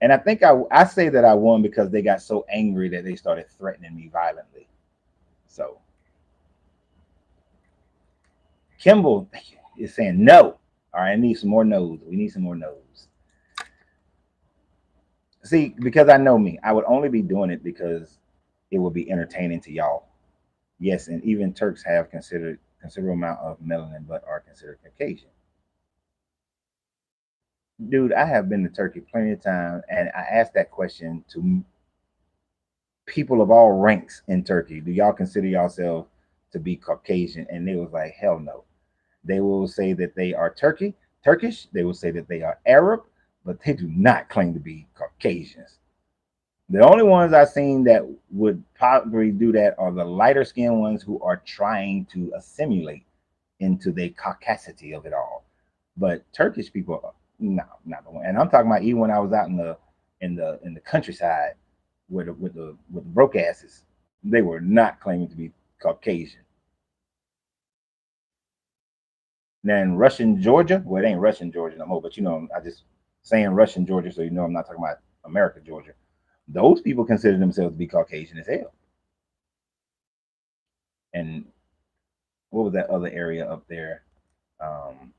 And I think I say that I won because they got so angry that they started threatening me violently. So Kimball is saying no. All right, I need some more no's. We need some more no's. See, because I know me, I would only be doing it because it would be entertaining to y'all. Yes, and even Turks have considerable amount of melanin, but are considered Caucasian. Dude, I have been to Turkey plenty of times, and I asked that question to people of all ranks in Turkey. Do y'all consider yourself to be Caucasian? And they was like, hell no. They will say that they are Turkish. They will say that they are Arab, but they do not claim to be Caucasians. The only ones I've seen that would probably do that are the lighter skinned ones who are trying to assimilate into the caucasity of it all. But Turkish people, no, not the one. And I'm talking about even when I was out in the countryside with the broke asses, they were not claiming to be Caucasian. Then Russian Georgia, well, it ain't Russian Georgia no more, but you know, I just saying Russian Georgia, so you know I'm not talking about America Georgia. Those people consider themselves to be Caucasian as hell. And what was that other area up there? Um,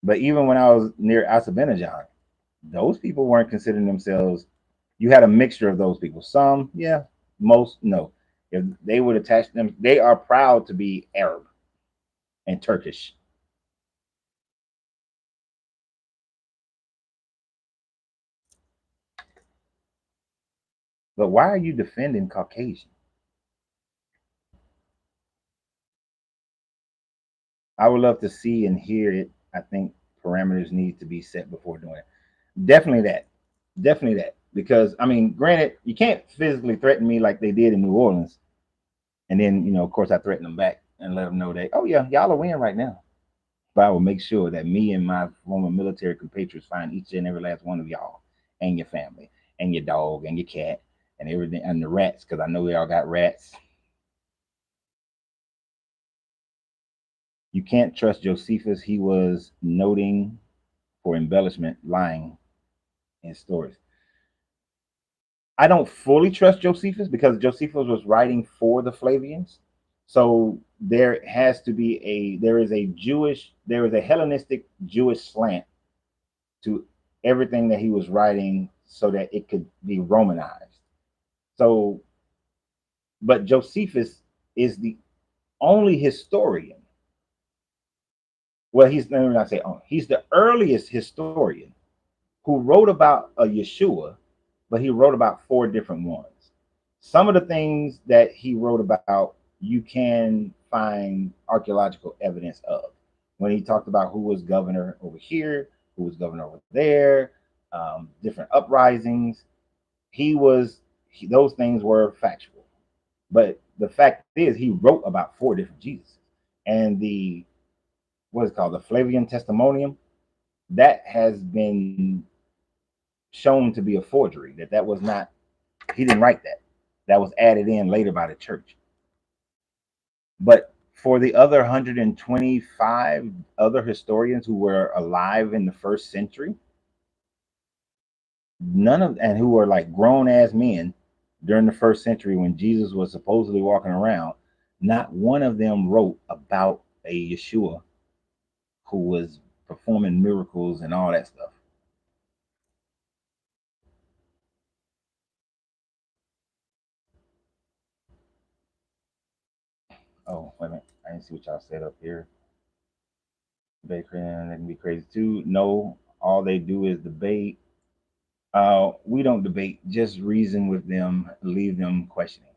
but even when I was near Azerbaijan, those people weren't considering themselves. You had a mixture of those people. Some, yeah, most, no. If they would attach them, they are proud to be Arab and Turkish. But why are you defending Caucasian? I would love to see and hear it. I think parameters need to be set before doing it. Definitely that. Definitely that. Because I mean, granted, you can't physically threaten me like they did in New Orleans. And then, you know, of course I threaten them back and let them know that, oh yeah, y'all are winning right now. But I will make sure that me and my former military compatriots find each and every last one of y'all and your family and your dog and your cat and everything and the rats, because I know they all got rats. You can't trust Josephus. He was noting for embellishment, lying in stories. I don't fully trust Josephus because Josephus was writing for the Flavians. So there is a Hellenistic Jewish slant to everything that he was writing so that it could be Romanized. So, but Josephus is the only historian. Well, he's let me not say he's the earliest historian who wrote about a Yeshua, but he wrote about four different ones. Some of the things that he wrote about, you can find archaeological evidence of. When he talked about who was governor over here, who was governor over there, different uprisings, those things were factual. But the fact is, he wrote about four different Jesus, and the what is it called, the Flavian Testimonium, that has been shown to be a forgery. That was not, he didn't write that. That was added in later by the church. But for the other 125 other historians who were alive in the first century, none of and who were like grown ass men during the first century when Jesus was supposedly walking around, not one of them wrote about a Yeshua who was performing miracles and all that stuff. Oh, wait a minute. I didn't see what y'all said up here. They can be crazy too. No, all they do is debate. We don't debate, just reason with them, leave them questioning.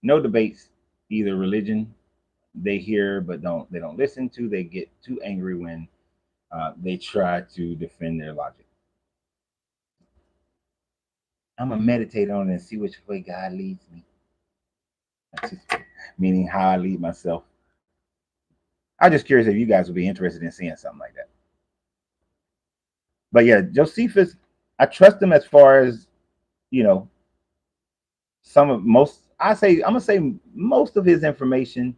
No debates, either religion they hear but don't listen to. They get too angry when they try to defend their logic. I'm gonna meditate on it and see which way God leads me. Meaning how I lead myself. I'm just curious if you guys would be interested in seeing something like that. But yeah, Josephus, I trust him as far as you know. Some of most, I'm gonna say most of his information,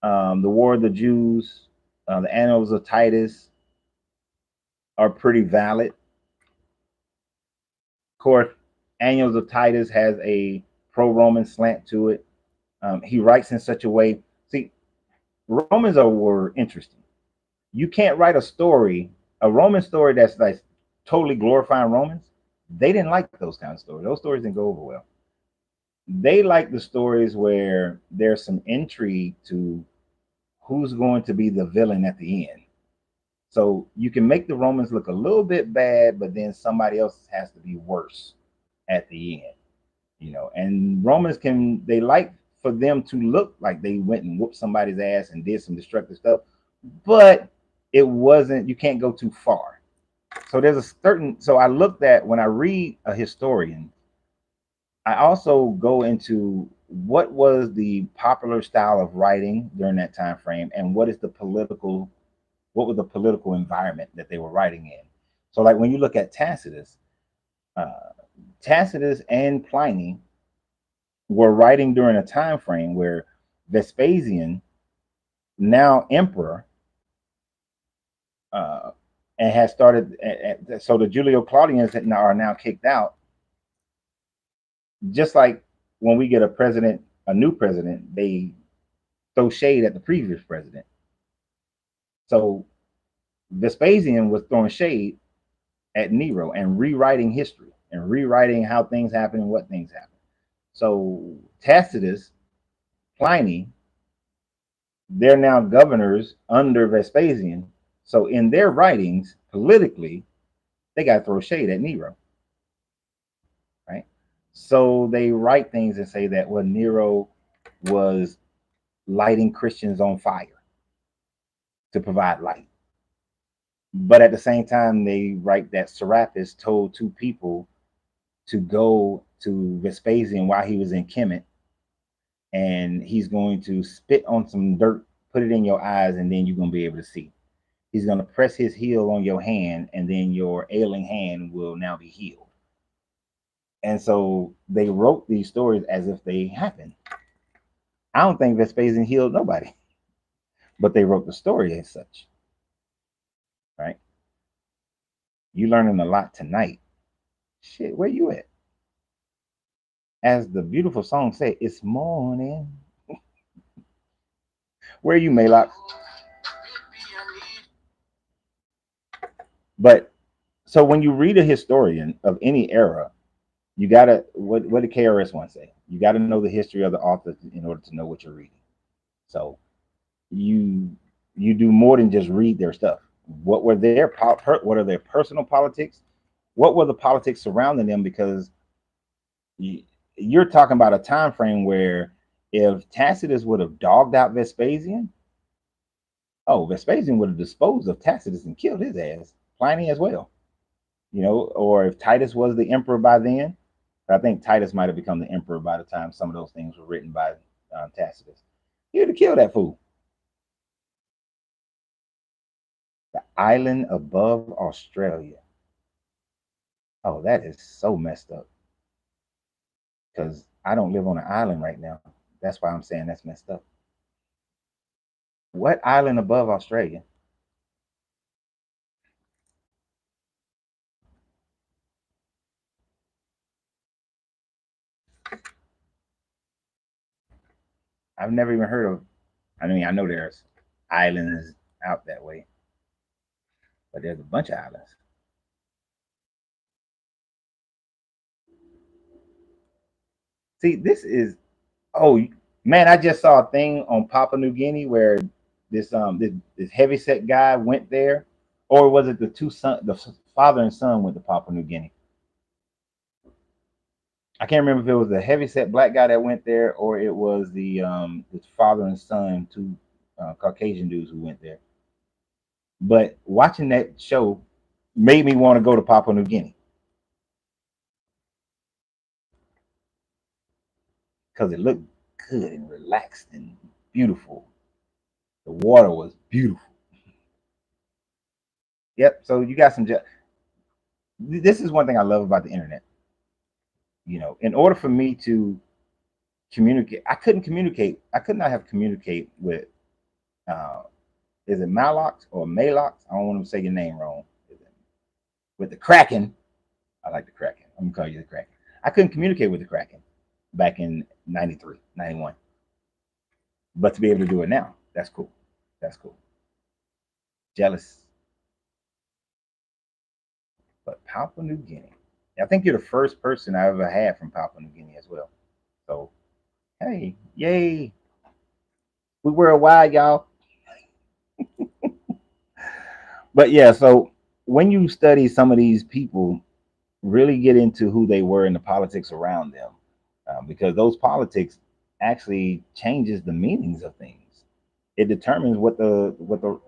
the War of the Jews, the Annals of Titus, are pretty valid. Of course, Annals of Titus has a pro-Roman slant to it. He writes in such a way. See, Romans were interesting. You can't write a Roman story that's like totally glorifying Romans. They didn't like those kind of stories. Those stories didn't go over well. They like the stories where there's some intrigue to who's going to be the villain at the end. So you can make the Romans look a little bit bad, but then somebody else has to be worse at the end, And Romans they like for them to look like they went and whooped somebody's ass and did some destructive stuff, but it wasn't. You can't go too far. So there's a certain. So I looked at when I read a historian, I also go into what was the popular style of writing during that time frame, and what was the political environment that they were writing in. So, like when you look at uh, Tacitus and Pliny were writing during a time frame where Vespasian, now emperor, uh, and has started. So the Julio Claudians that are now kicked out. Just like when we get a new president, they throw shade at the previous president. So Vespasian was throwing shade at Nero and rewriting history and rewriting how things happen and what things happen. So Tacitus, Pliny, they're now governors under Vespasian. So in their writings, politically, they got to throw shade at Nero, right? So they write things and say that well, Nero was lighting Christians on fire to provide light. But at the same time, they write that Serapis told two people to go to Vespasian while he was in Kemet, and he's going to spit on some dirt, put it in your eyes, and then you're going to be able to see. He's going to press his heel on your hand, and then your ailing hand will now be healed. And so they wrote these stories as if they happened. I don't think Vespasian healed nobody, but they wrote the story as such, right? You learning a lot tonight. Shit, where you at? As the beautiful song say, it's morning. Where are you, Malok? But so when you read a historian of any era, you gotta what did KRS once say? You gotta know the history of the author in order to know what you're reading. So you you do more than just read their stuff. What are their personal politics? What were the politics surrounding them? Because you're talking about a time frame where if Tacitus would have dogged out Vespasian, oh, Vespasian would have disposed of Tacitus and killed his ass. Pliny as well, or if Titus was the emperor by then, I think Titus might have become the emperor by the time some of those things were written by Tacitus. He would have killed that fool. The island above Australia. Oh, that is so messed up. Because I don't live on an island right now. That's why I'm saying that's messed up. What island above Australia? I've never even heard of. I mean, I know there's islands out that way, but there's a bunch of islands. See, this is oh man, I just saw a thing on Papua New Guinea where this heavyset guy went there, or was it the father and son went to Papua New Guinea? I can't remember if it was the heavyset black guy that went there, or it was the his father and son, two Caucasian dudes who went there. But watching that show made me want to go to Papua New Guinea because it looked good and relaxed and beautiful. The water was beautiful. Yep. So you got some. This is one thing I love about the internet. You know, in order for me to communicate, I couldn't communicate. I could not have communicate with. Uh, is it Malox or Malox? I don't want to say your name wrong. With the Kraken, I like the Kraken. I'm gonna call you the Kraken. I couldn't communicate with the Kraken back in 93, 91. But to be able to do it now, that's cool. That's cool. Jealous. But Papua New Guinea. I think you're the first person I ever had from Papua New Guinea as well. So, hey, yay. We worldwide, y'all. But yeah, so when you study some of these people, really get into who they were and the politics around them, because those politics actually changes the meanings of things. It determines what the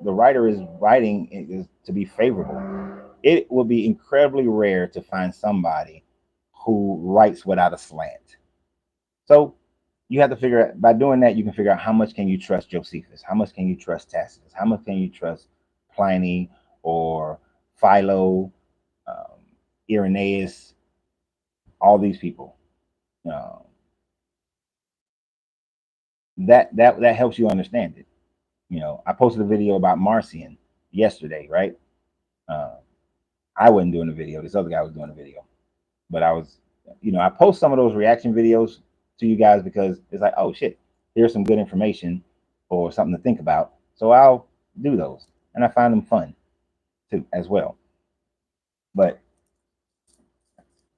writer is writing is to be favorable. It will be incredibly rare to find somebody who writes without a slant. So you have to figure out by doing that, you can figure out how much can you trust Josephus, how much can you trust Tacitus, how much can you trust Pliny or Philo, um, Irenaeus, all these people. Uh, that helps you understand it. You know, I posted a video about Marcion yesterday, right? Uh, I wasn't doing the video. This other guy was doing the video, but I was, I post some of those reaction videos to you guys because it's like, oh shit, here's some good information or something to think about. So I'll do those, and I find them fun too as well. But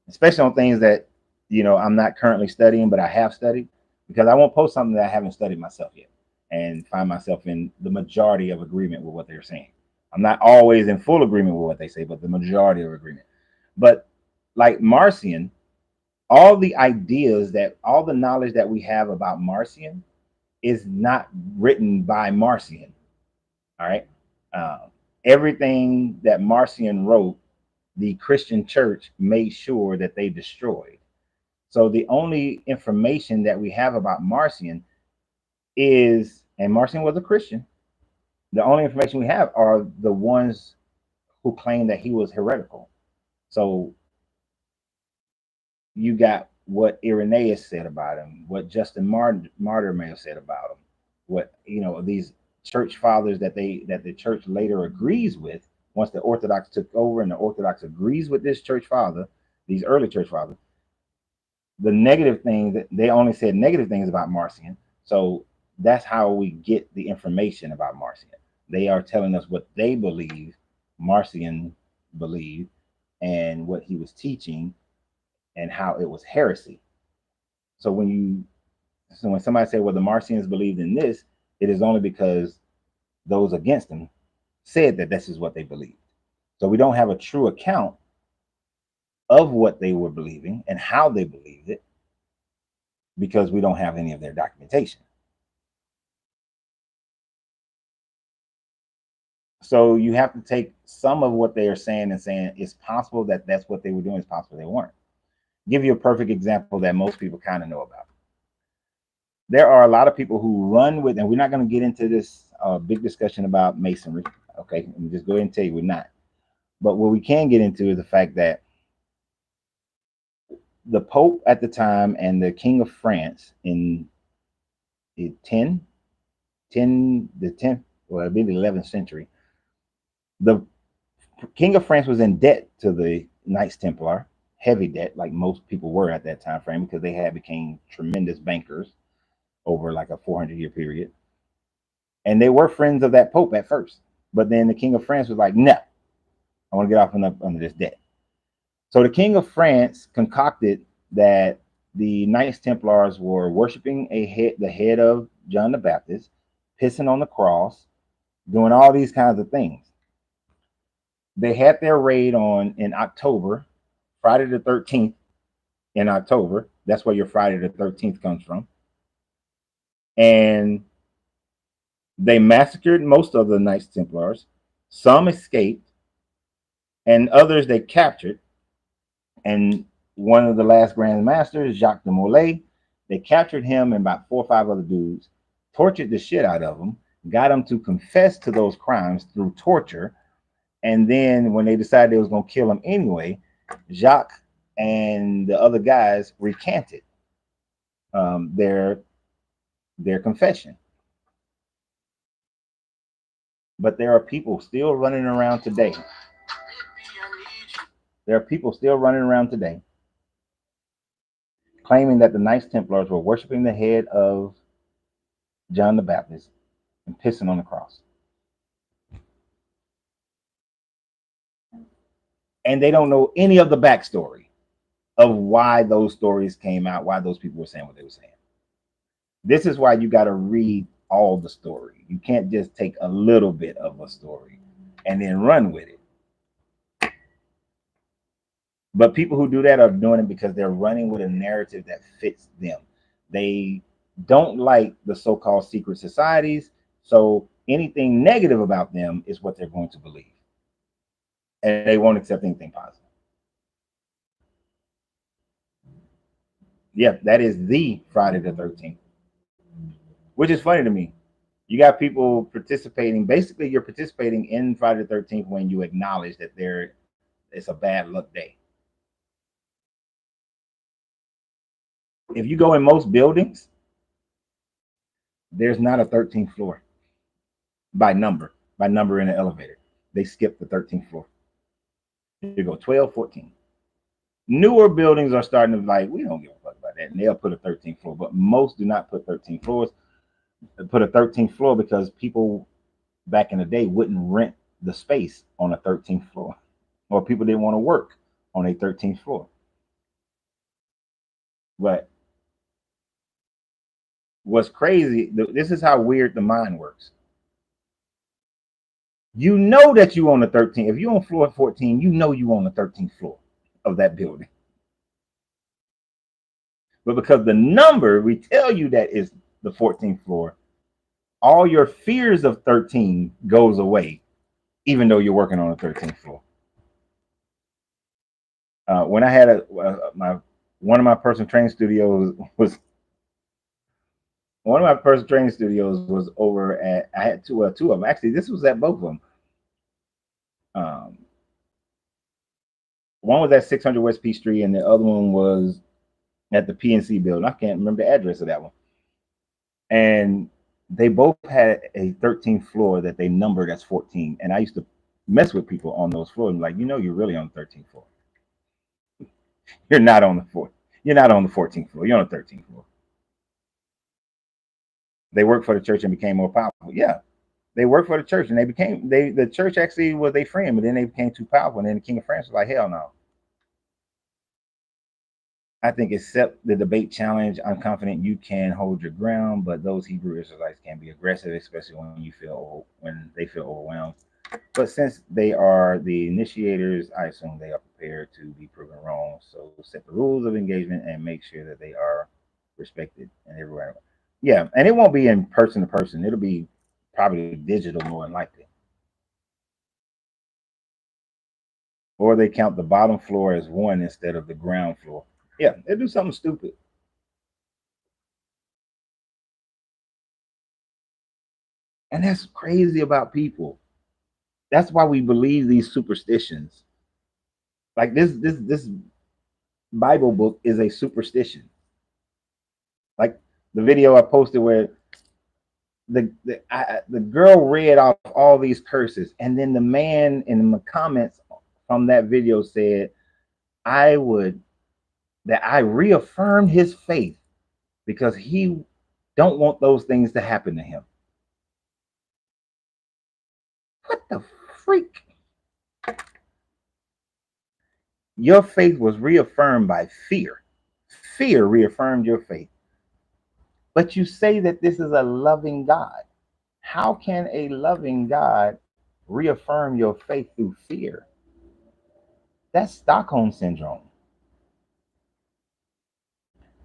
especially on things that I'm not currently studying, but I have studied, because I won't post something that I haven't studied myself yet and find myself in the majority of agreement with what they're saying. I'm not always in full agreement with what they say, but the majority of agreement. But like Marcion, all the knowledge that we have about Marcion is not written by Marcion. All right. Um, Everything that Marcion wrote, the Christian church made sure that they destroyed. So the only information that we have about Marcion and Marcion was a Christian. The only information we have are the ones who claim that he was heretical. So you got what Irenaeus said about him, what Justin Martyr may have said about him, what these church fathers that the church later agrees with. Once the Orthodox took over and the Orthodox agrees with this church father, these early church fathers, the negative things that they only said negative things about Marcion. So that's how we get the information about Marcion. They are telling us what they believe Marcion believed and what he was teaching and how it was heresy. So when somebody said, well, the Marcions believed in this, it is only because those against them said that this is what they believed. So we don't have a true account of what they were believing and how they believed it, because we don't have any of their documentation. So you have to take some of what they are saying and saying it's possible that that's what they were doing. It's possible they weren't. Give you a perfect example that most people kind of know about. There are a lot of people who run with, and we're not going to get into this big discussion about masonry. Okay, let me just go ahead and tell you we're not. But what we can get into is the fact that the Pope at the time and the King of France in 10 the 10th, well, it'd be the 11th century. The King of France was in debt to the Knights Templar, heavy debt, like most people were at that time frame, because they had became tremendous bankers over like a 400-year period. And they were friends of that Pope at first. But then the King of France was like, no, I want to get off under this debt. So the King of France concocted that the Knights Templars were worshiping the head of John the Baptist, pissing on the cross, doing all these kinds of things. They had their raid on in October, Friday the 13th in October. That's where your Friday the 13th comes from. And they massacred most of the Knights Templars. Some escaped, and others they captured. And one of the last Grand Masters, Jacques de Molay, they captured him and about 4 or 5 other dudes, tortured the shit out of them, got them to confess to those crimes through torture. And then when they decided they was going to kill him anyway, Jacques and the other guys recanted their confession. But there are people still running around today. There are people still running around today claiming that the Knights Templars were worshiping the head of John the Baptist and pissing on the cross. And they don't know any of the backstory of why those stories came out, why those people were saying what they were saying. This is why you got to read all the story. You can't just take a little bit of a story and then run with it. But people who do that are doing it because they're running with a narrative that fits them. They don't like the so-called secret societies, so anything negative about them is what they're going to believe. And they won't accept anything positive. Yeah, that is the Friday the 13th, which is funny to me. You got people participating. Basically, you're participating in Friday the 13th when you acknowledge that it's a bad luck day. If you go in most buildings, there's not a 13th floor by number in the elevator. They skip the 13th floor. You go 12, 14. Newer buildings are starting to like, we don't give a fuck about that. And they'll put a 13th floor, but most do not put 13 floors. They put a 13th floor because people back in the day wouldn't rent the space on a 13th floor, or people didn't want to work on a 13th floor. But what's crazy, this is how weird the mind works. You know that you on the 13th. If you're on floor 14, you know you on the 13th floor of that building. But because the number we tell you that is the 14th floor, all your fears of 13 goes away, even though you're working on the 13th floor. When I had one of my personal training studios was over at, I had two of them. Actually, this was at both of them. One was at 600 West Peachtree, and the other one was at the PNC building. I can't remember the address of that one. And they both had a 13th floor that they numbered as 14. And I used to mess with people on those floors. And like, you're really on the 13th floor. You're not on the 4th. You're not on the 14th floor. You're on the 13th floor. They worked for the church and became more powerful. Yeah, they worked for the church and the church actually was their friend, but then they became too powerful. And then the King of France was like, hell no. I think except the debate challenge, I'm confident you can hold your ground, but those Hebrew Israelites can be aggressive, especially when they feel overwhelmed. But since they are the initiators, I assume they are prepared to be proven wrong. So set the rules of engagement and make sure that they are respected and everywhere. Yeah, and it won't be in person to person. It'll be probably digital more than likely. Or they count the bottom floor as one instead of the ground floor. Yeah, they do something stupid. And that's crazy about people. That's why we believe these superstitions. Like this Bible book is a superstition. Like the video I posted where the girl read off all these curses, and then the man in the comments from that video said, I would that I reaffirmed his faith because he don't want those things to happen to him. What the freak? Your faith was reaffirmed by fear. Fear reaffirmed your faith. But you say that this is a loving God. How can a loving God reaffirm your faith through fear? That's Stockholm syndrome.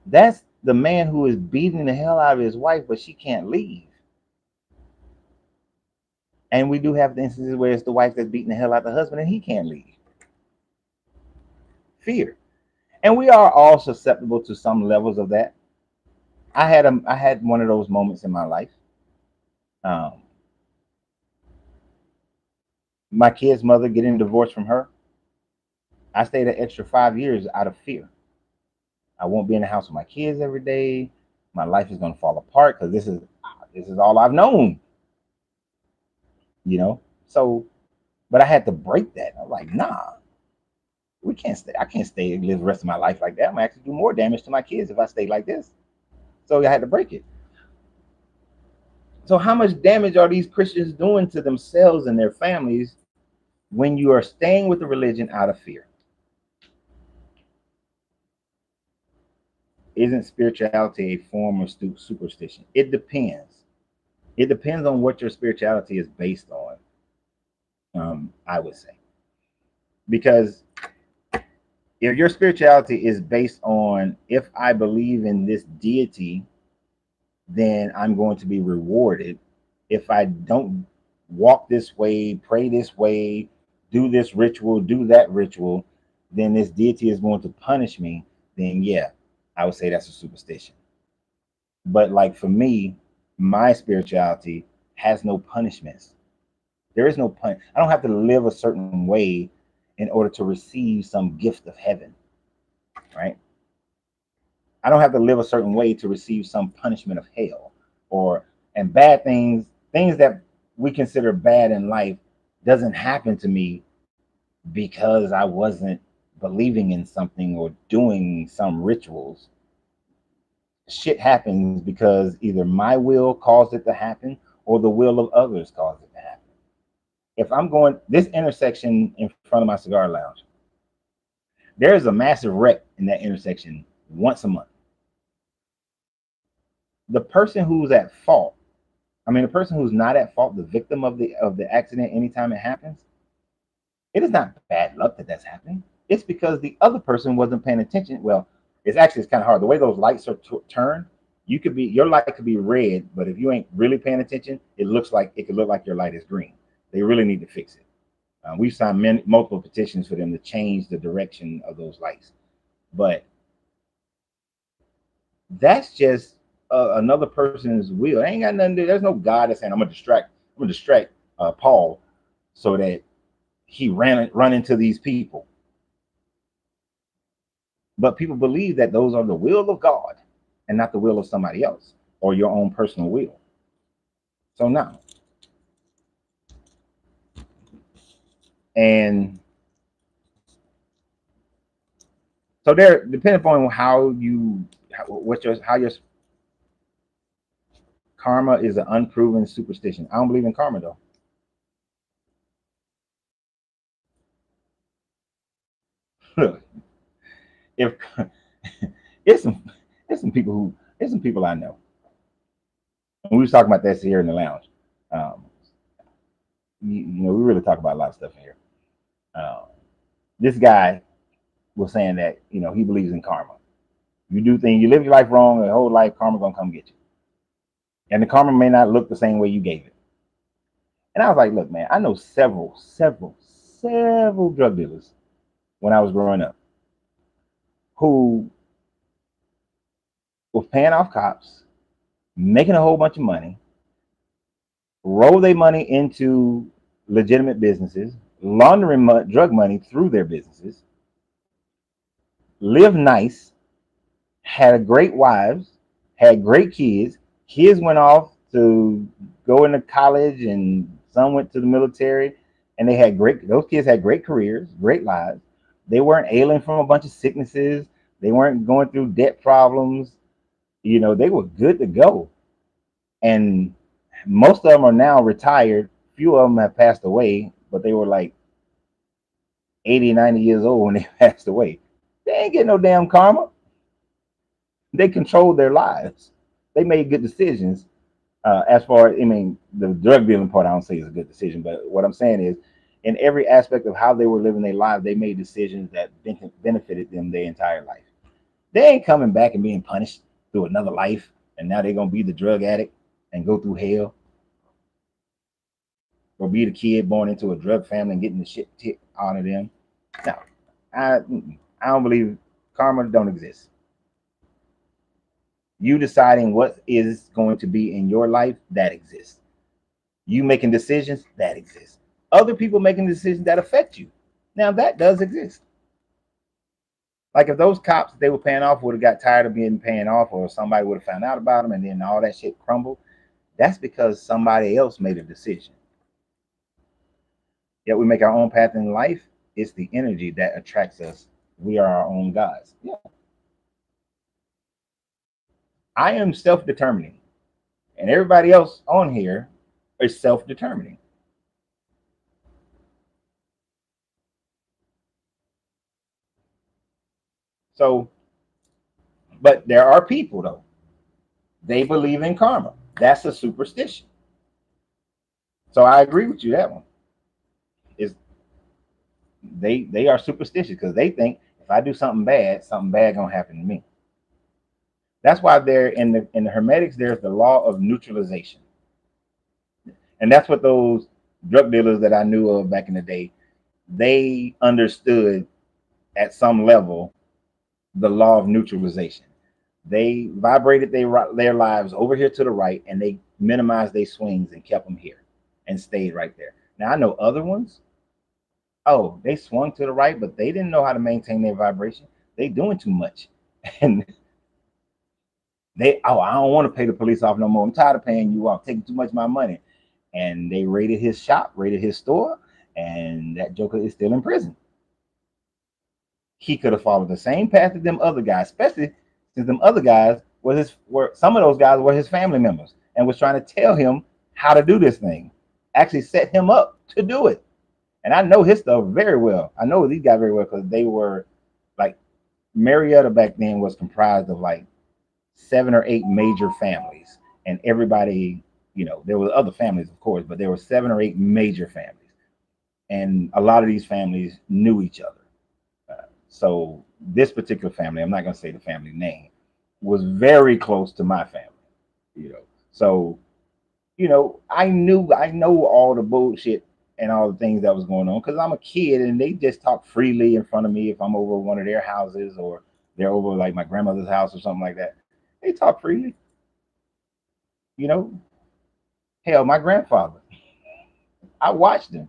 That's the man who is beating the hell out of his wife, but she can't leave. And we do have the instances where it's the wife that's beating the hell out of the husband and he can't leave. Fear. And we are all susceptible to some levels of that. I had one of those moments in my life. My kid's mother getting divorced from her. I stayed an extra 5 years out of fear. I won't be in the house with my kids every day. My life is going to fall apart because this is all I've known. You know, so, but I had to break that. I was like, nah, we can't stay. I can't stay and live the rest of my life like that. I'm gonna actually do more damage to my kids if I stay like this. So I had to break it. So how much damage are these Christians doing to themselves and their families when you are staying with the religion out of fear? Isn't spirituality a form of superstition? It depends. It depends on what your spirituality is based on. I would say, because if your spirituality is based on, if I believe in this deity, then I'm going to be rewarded. If I don't walk this way, pray this way, do this ritual, do that ritual, then this deity is going to punish me. Then yeah, I would say that's a superstition. But like for me, my spirituality has no punishments. There is no pun. I don't have to live a certain way in order to receive some gift of heaven, right? I don't have to live a certain way to receive some punishment of hell, or and bad things that we consider bad in life doesn't happen to me because I wasn't believing in something or doing some rituals. Shit happens because either my will caused it to happen or the will of others caused it to happen. If I'm going this intersection in front of my cigar lounge, there is a massive wreck in that intersection once a month. The person who's at fault, the person who's not at fault, the victim of the accident, anytime it happens, it is not bad luck that that's happening. It's because the other person wasn't paying attention. Well, it's kind of hard. The way those lights are turned, your light could be red, but if you ain't really paying attention, it could look like your light is green. They really need to fix it. We've signed multiple petitions for them to change the direction of those lights, but that's just another person's will. It ain't got nothing to do. There's no God that's saying I'm gonna distract Paul so that he run into these people. But people believe that those are the will of God and not the will of somebody else or your own personal will. So now, and so there, depending upon how your karma is an unproven superstition. I don't believe in karma though. if it's some people I know. And we was talking about this here in the lounge. Um, we really talk about a lot of stuff in here. This guy was saying that he believes in karma. You do things, you live your life wrong, your whole life karma gonna come get you, and the karma may not look the same way you gave it. And I was like, look, man, I know several drug dealers when I was growing up who was paying off cops, making a whole bunch of money, roll their money into legitimate businesses, laundering drug money through their businesses, live nice, had great wives, had great kids. Kids went off to go into college, and some went to the military, and they had great. Those kids had great careers, great lives. They weren't ailing from a bunch of sicknesses. They weren't going through debt problems. They were good to go. And most of them are now retired. Few of them have passed away, but they were like 80, 90 years old when they passed away. They ain't getting no damn karma. They controlled their lives. They made good decisions. As far as, I mean, the drug dealing part, I don't say is a good decision, but what I'm saying is, in every aspect of how they were living their lives, they made decisions that benefited them their entire life. They ain't coming back and being punished through another life, and now they're gonna be the drug addict and go through hell, or be the kid born into a drug family and getting the shit tipped out of them. No, I I don't believe karma don't exist. You deciding what is going to be in your life, that exists. You making decisions, that exists. Other people making decisions that affect you, now that does exist. Like if those cops they were paying off would have got tired of being paying off, or somebody would have found out about them, and then all that shit crumbled. That's because somebody else made a decision. Yet we make our own path in life. It's the energy that attracts us. We are our own gods. Yeah. I am self-determining, and everybody else on here is self-determining. So, but there are people though, they believe in karma. That's a superstition. So I agree with you that one is they are superstitious because they think if I do something bad gonna happen to me. That's why they're in the hermetics. There's the law of neutralization, and that's what those drug dealers that I knew of back in the day, they understood at some level the law of neutralization. They vibrated their lives over here to the right, and they minimized their swings and kept them here and stayed right there. Now I know other ones. Oh, they swung to the right, but they didn't know how to maintain their vibration. They doing too much, and I don't want to pay the police off no more. I'm tired of paying you off, taking too much of my money. And they raided his shop, raided his store, and that joker is still in prison. He could have followed the same path as them other guys, especially since them other guys were some of those guys were his family members and was trying to tell him how to do this thing. Actually set him up to do it. And I know his stuff very well. I know these guys very well because they were like Marietta back then was comprised of like 7 or 8 major families, and everybody, there were other families, of course, but there were 7 or 8 major families, and a lot of these families knew each other. So this particular family, I'm not going to say the family name, was very close to my family. So I know all the bullshit and all the things that was going on because I'm a kid, and they just talk freely in front of me if I'm over one of their houses or they're over like my grandmother's house or something like that. They talk freely. You know, hell, my grandfather, I watched him,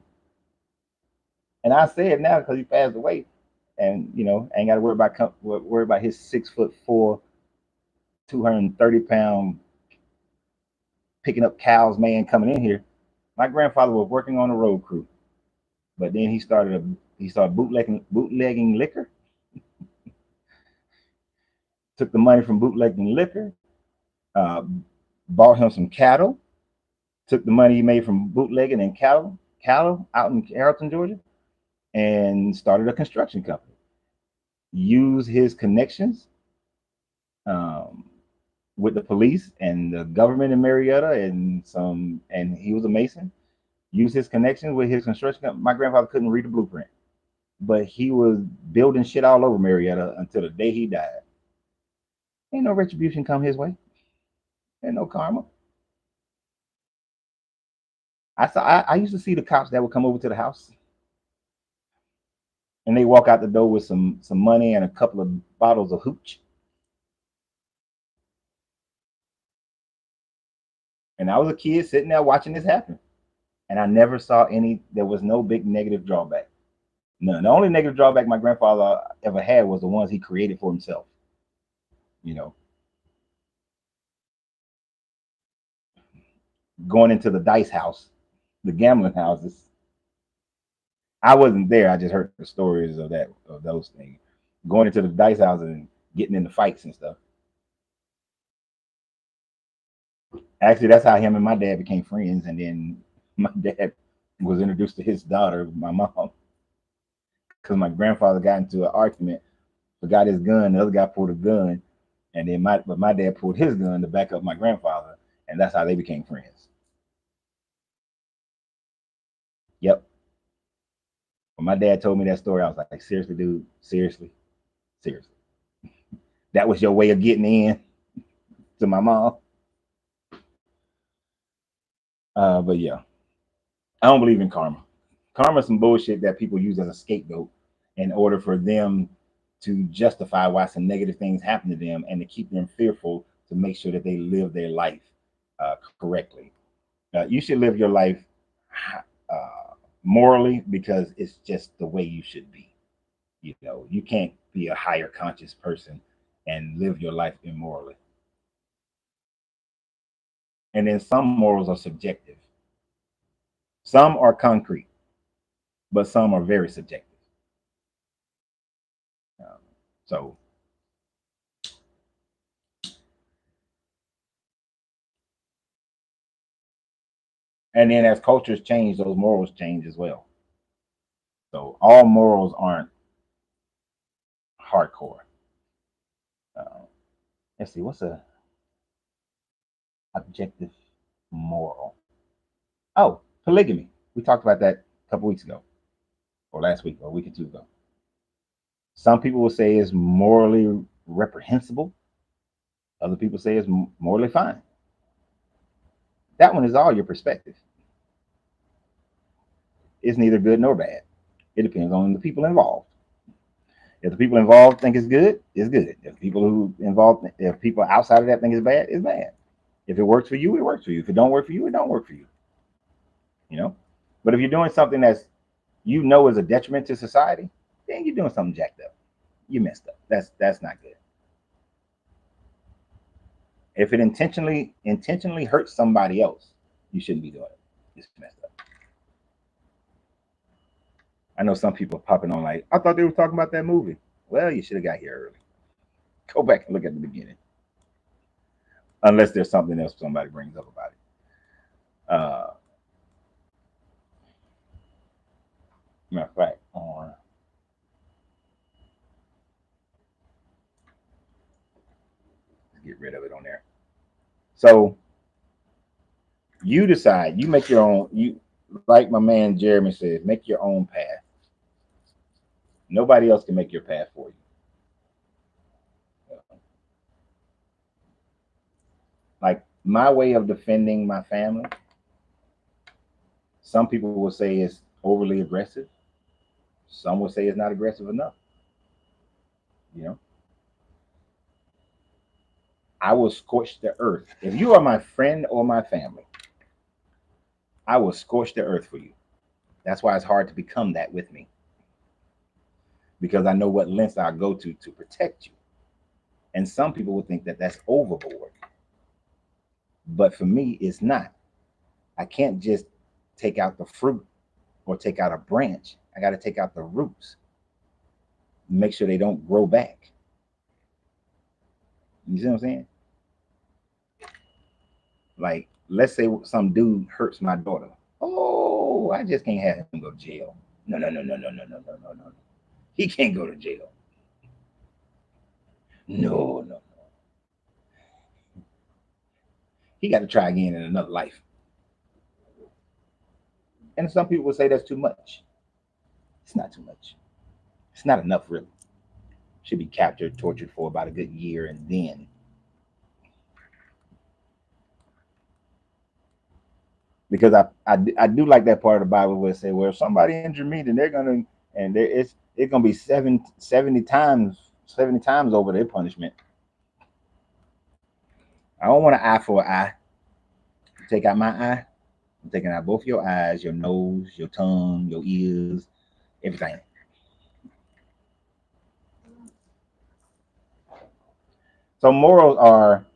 and I say it now because he passed away, and ain't got to worry about his 6'4", 230-pound picking up cows man coming in here. My grandfather was working on a road crew, but then he started bootlegging liquor. Took the money from bootlegging liquor, uh, bought him some cattle. Took the money he made from bootlegging and cattle out in Carrollton, Georgia, and started a construction company. Used his connections um, with the police and the government in Marietta, and he was a mason. Used his connections with his construction company. My grandfather couldn't read the blueprint, but he was building shit all over Marietta until the day he died. Ain't no retribution come his way. Ain't no karma. I used to see the cops that would come over to the house, and they walk out the door with some money and a couple of bottles of hooch. And I was a kid sitting there watching this happen, and I never saw any. There was no big negative drawback. None. The only negative drawback my grandfather ever had was the ones he created for himself. You know, going into the dice house, the gambling houses. I wasn't there. I just heard the stories of those things. Going into the dice house and getting into fights and stuff. Actually, that's how him and my dad became friends. And then my dad was introduced to his daughter, my mom, because my grandfather got into an argument, forgot his gun. The other guy pulled a gun, and then my dad pulled his gun to back up my grandfather, and that's how they became friends. Yep. When my dad told me that story, I was like, seriously, dude, seriously, seriously. That was your way of getting in to my mom. But yeah, I don't believe in karma. Karma's some bullshit that people use as a scapegoat in order for them to justify why some negative things happen to them and to keep them fearful to make sure that they live their life correctly. You should live your life morally because it's just the way you should be. You know, you can't be a higher conscious person and live your life immorally. And then some morals are subjective. Some are concrete, but some are very subjective. Um, so, and then as cultures change, those morals change as well. So all morals aren't hardcore. Uh, let's see, what's a objective moral? Oh, polygamy. We talked about that a couple weeks ago, or last week, or a week or two ago. Some people will say it's morally reprehensible. Other people say it's morally fine. That one is all your perspective. It's neither good nor bad. It depends on the people involved. If the people involved think it's good, it's good. If people outside of that think it's bad, it's bad. If it works for you, it works for you. If it don't work for you, it don't work for you. You know. But if you're doing something that's is a detriment to society, then you're doing something jacked up. You messed up. That's not good. If it intentionally hurts somebody else, you shouldn't be doing it. It's messed up. I know some people are popping on like, I thought they were talking about that movie. Well, you should have got here early. Go back and look at the beginning. Unless there's something else somebody brings up about it. Matter of fact, let's get rid of it on there. So you decide, you make your own, you like my man Jeremy says, make your own path. Nobody else can make your path for you. Like my way of defending my family, some people will say it's overly aggressive. Some will say it's not aggressive enough. You know, I will scorch the earth. If you are my friend or my family, I will scorch the earth for you. That's why it's hard to become that with me because I know what lengths I go to protect you. And some people will think that that's overboard. But for me, it's not. I can't just take out the fruit or take out a branch. I got to take out the roots, make sure they don't grow back. You see what I'm saying? Like, let's say some dude hurts my daughter. Oh, I just can't have him go to jail. No, no, no, no, no, no, no, no, no, no. He can't go to jail. No, no, no. He got to try again in another life. And some people would say that's too much. It's not too much. It's not enough, really. Should be captured, tortured for about a good year, and then because I do like that part of the Bible where it say, well, if somebody injure me, then they're gonna and it's gonna be 70 times over their punishment. I don't want an eye for an eye. Take out my eye. I'm taking out both your eyes, your nose, your tongue, your ears, everything. So morals are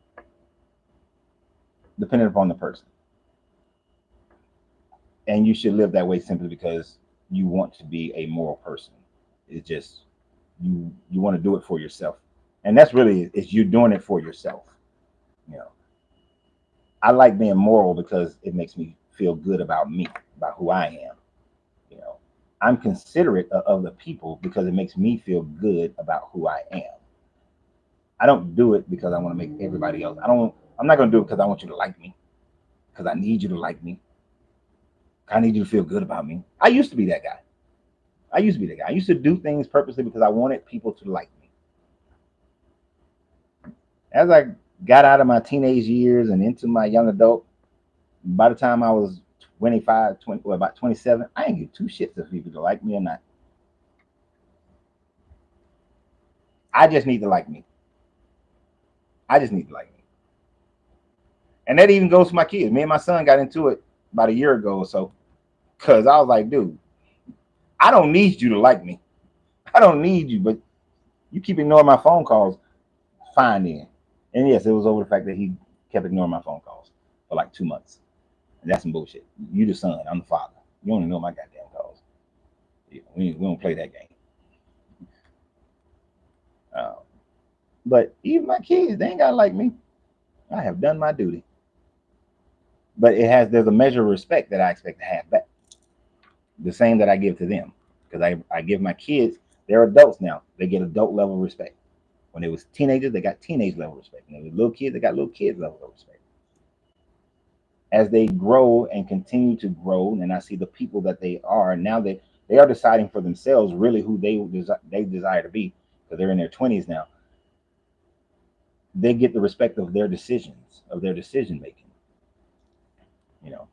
dependent upon the person. And you should live that way simply because you want to be a moral person. It's just you want to do it for yourself, and that's really it's you doing it for yourself. You know, I like being moral because it makes me feel good about me, about who I am. You know, I'm considerate of other people because it makes me feel good about who I am. I don't do it because I want to make everybody else. I'm not going to do it because I want you to like me. Because I need you to like me. I need you to feel good about me. I used to be that guy. I used to be that guy. I used to do things purposely because I wanted people to like me. As I got out of my teenage years and into my young adult, by the time I was 25, 20, or about 27, I ain't give two shits if people to like me or not. I just need to like me. I just need to like me. And that even goes for my kids. Me and my son got into it about a year ago or so. Because I was like, dude, I don't need you to like me. I don't need you, but you keep ignoring my phone calls. Fine then. And yes, it was over the fact that he kept ignoring my phone calls for like 2 months. And that's some bullshit. You the son, I'm the father. You don't know my goddamn calls. Yeah, we don't play that game. But even my kids, they ain't gotta like me. I have done my duty. But there's a measure of respect that I expect to have back. The same that I give to them. Because I give my kids, they're adults now. They get adult level respect. When they was teenagers, they got teenage level respect. When they were little kids, they got little kids level of respect. As they grow and continue to grow, and I see the people that they are, now they are deciding for themselves really who they desire to be, because they're in their 20s now. They get the respect of their decisions, of their decision making. You know,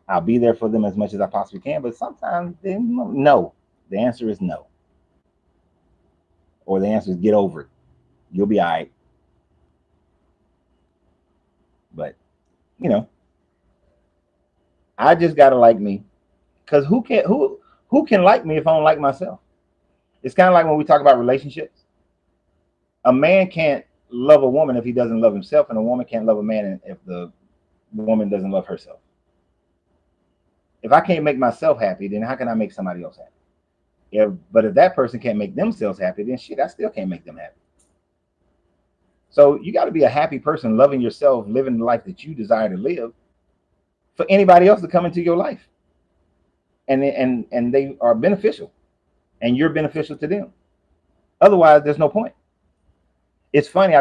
I'll be there for them as much as I possibly can, but sometimes they no. The answer is no. Or the answer is get over it. You'll be all right. But, you know, I just gotta like me. Because who can like me if I don't like myself? It's kind of like when we talk about relationships. A man can't love a woman if he doesn't love himself, and a woman can't love a man if the woman doesn't love herself. If I can't make myself happy, then how can I make somebody else happy? But if that person can't make themselves happy, then shit, I still can't make them happy. So you got to be a happy person, loving yourself, living the life that you desire to live, for anybody else to come into your life, and they are beneficial, and you're beneficial to them. Otherwise, there's no point. It's funny.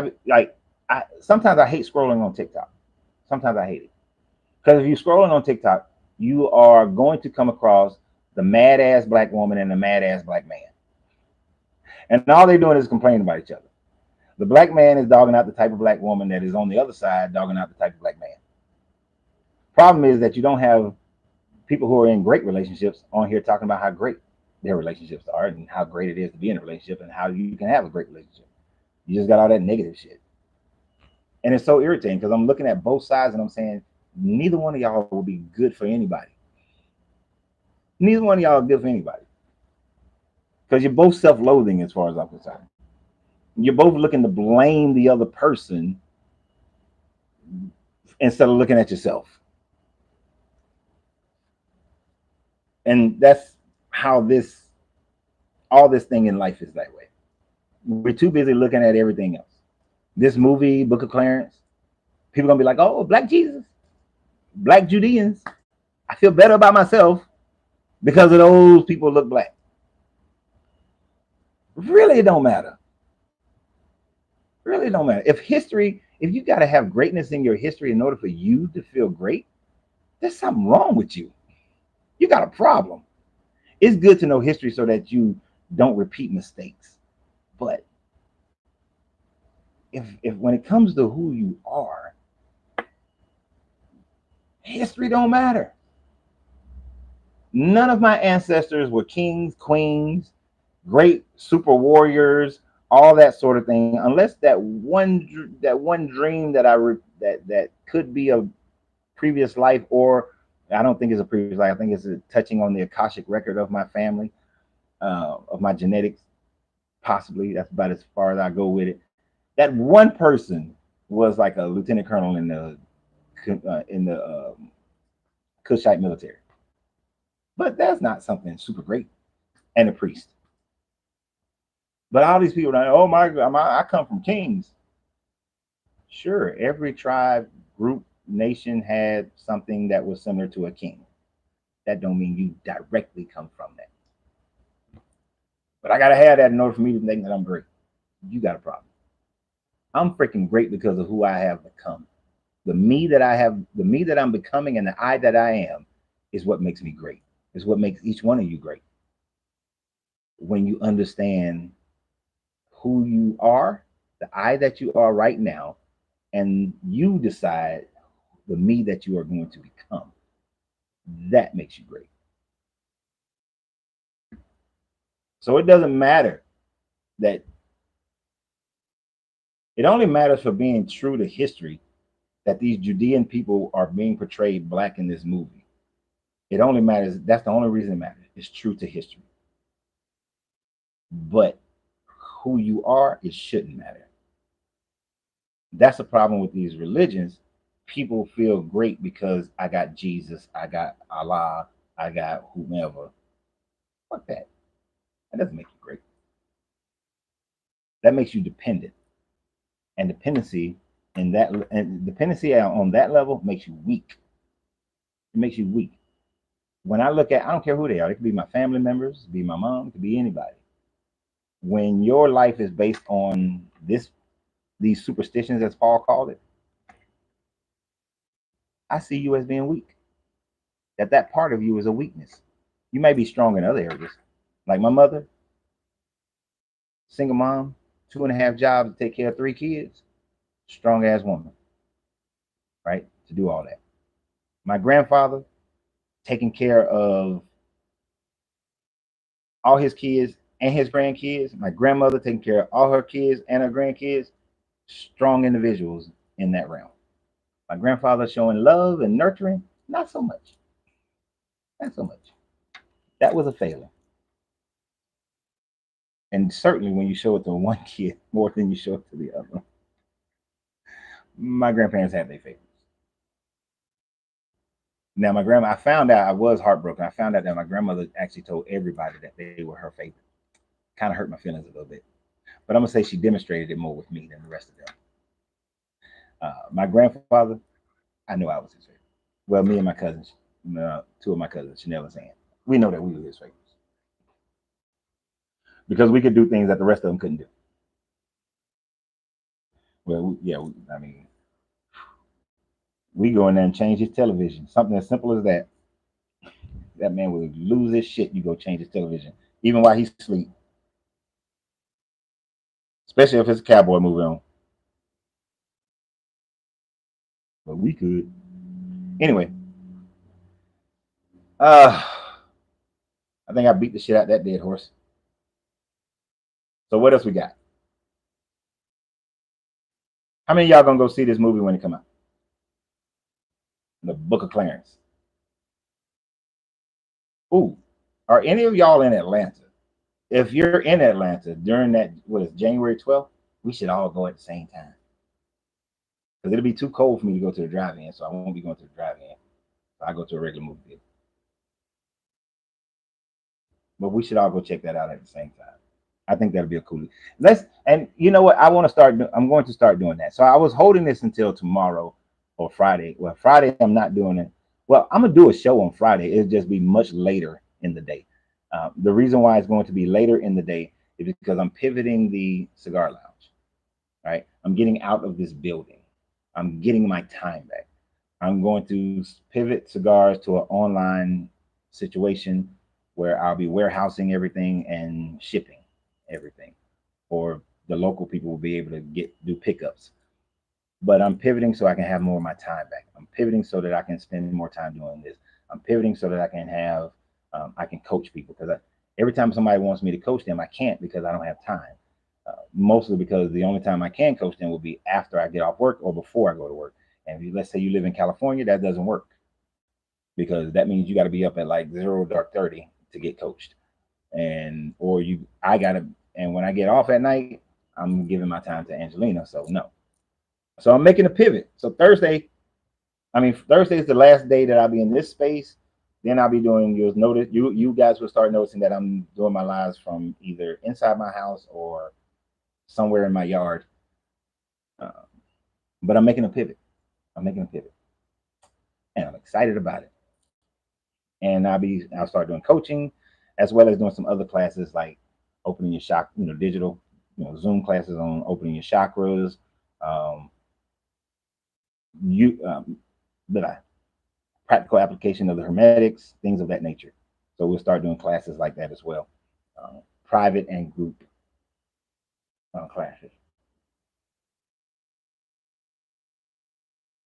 Sometimes I hate scrolling on TikTok. Sometimes I hate it because if you're scrolling on TikTok, you are going to come across the mad ass black woman and the mad ass black man, and all they're doing is complaining about each other. The black man is dogging out the type of black woman that is on the other side, dogging out the type of black man. Problem is that you don't have people who are in great relationships on here talking about how great their relationships are and how great it is to be in a relationship and how you can have a great relationship. You just got all that negative shit. And it's so irritating because I'm looking at both sides and I'm saying, neither one of y'all will be good for anybody. Neither one of y'all are good for anybody. Because you're both self-loathing as far as I'm concerned. You're both looking to blame the other person instead of looking at yourself. And that's how all this thing in life is that way. We're too busy looking at everything else. This movie, Book of Clarence, people are going to be like, oh, Black Jesus, Black Judeans. I feel better about myself because of those people look black. Really, it don't matter. Really don't matter. If you got to have greatness in your history in order for you to feel great, there's something wrong with you. You got a problem. It's good to know history so that you don't repeat mistakes. But if when it comes to who you are, history don't matter. None of my ancestors were kings, queens, great super warriors, all that sort of thing, unless that one dream that could be a previous life, or I don't think it's a previous life. I think it's touching on the Akashic record of my family, of my genetics. Possibly that's about as far as I go with it. That one person was like a lieutenant colonel in the Kushite military. But that's not something super great. And a priest. But all these people, are, oh my God, I come from kings. Sure, every tribe, group, nation had something that was similar to a king. That don't mean you directly come from that. But I gotta have that in order for me to think that I'm great. You got a problem. I'm freaking great because of who I have become. The me that I have, the me that I'm becoming, and the I that I am is what makes me great. Is what makes each one of you great. When you understand who you are, the I that you are right now, and you decide the me that you are going to become, that makes you great. So it doesn't matter that it only matters for being true to history that these Judean people are being portrayed black in this movie. It only matters, that's the only reason it matters. It's true to history. But who you are, it shouldn't matter. That's the problem with these religions. People feel great because I got Jesus, I got Allah, I got whomever. Fuck that. That doesn't make you great. That makes you dependent. And dependency on that level makes you weak. It makes you weak. When I look at, I don't care who they are. It could be my family members, it could be my mom, it could be anybody. When your life is based on these superstitions, as Paul called it, I see you as being weak. That part of you is a weakness. You may be strong in other areas. Like my mother, single mom, 2.5 jobs to take care of 3 kids, strong ass woman, right? To do all that. My grandfather, taking care of all his kids and his grandkids. My grandmother taking care of all her kids and her grandkids. Strong individuals in that realm. My grandfather showing love and nurturing, not so much. Not so much. That was a failure. And certainly when you show it to one kid more than you show it to the other. My grandparents had their favorites. Now my grandma, I found out I was heartbroken. I found out that my grandmother actually told everybody that they were her favorite. Kind of hurt my feelings a little bit. But I'm gonna say she demonstrated it more with me than the rest of them. My grandfather, I knew I was his favorite. Well, me and my cousins, 2 of my cousins, Chanel and Sam, we know that we were his favorites because we could do things that the rest of them couldn't do. Well, yeah, I mean, we go in there and change his television. Something as simple as that. That man would lose his shit. You go change his television, even while he's asleep. Especially if it's a cowboy movie on. But we could. Anyway, I think I beat the shit out that dead horse. So what else we got? How many of y'all gonna go see this movie when it come out? The Book of Clarence. Ooh, are any of y'all in Atlanta? If you're in Atlanta during that, what is January 12th, we should all go at the same time. Because it'll be too cold for me to go to the drive-in, so I won't be going to the drive-in. I go to a regular movie theater. But we should all go check that out at the same time. I think that'll be a cool. And you know what? I'm going to start doing that. So I was holding this until tomorrow or Friday. Well, Friday I'm not doing it. Well, I'm gonna do a show on Friday. It'll just be much later in the day. The reason why it's going to be later in the day is because I'm pivoting the cigar lounge. Right? I'm getting out of this building. I'm getting my time back. I'm going to pivot cigars to an online situation where I'll be warehousing everything and shipping everything, or the local people will be able to do pickups. But I'm pivoting so I can have more of my time back. I'm pivoting so that I can spend more time doing this. I'm pivoting so that I can have I can coach people, because every time somebody wants me to coach them, I can't because I don't have time. Mostly because the only time I can coach them will be after I get off work or before I go to work. And let's say you live in California, that doesn't work, because that means you got to be up at like 0 dark 30 to get coached, and or I gotta, and when I get off at night, I'm giving my time to Angelina. So no, so I'm making a pivot. So Thursday is the last day that I'll be in this space, Then I'll be doing. You'll notice you guys will start noticing that I'm doing my lives from either inside my house or somewhere in my yard. Uh, but I'm making a pivot. I'm making a pivot, and I'm excited about it. And I'll start doing coaching, as well as doing some other classes like opening your digital, Zoom classes on opening your chakras, um, you that practical application of the hermetics, things of that nature. So we'll start doing classes like that as well, private and group classes.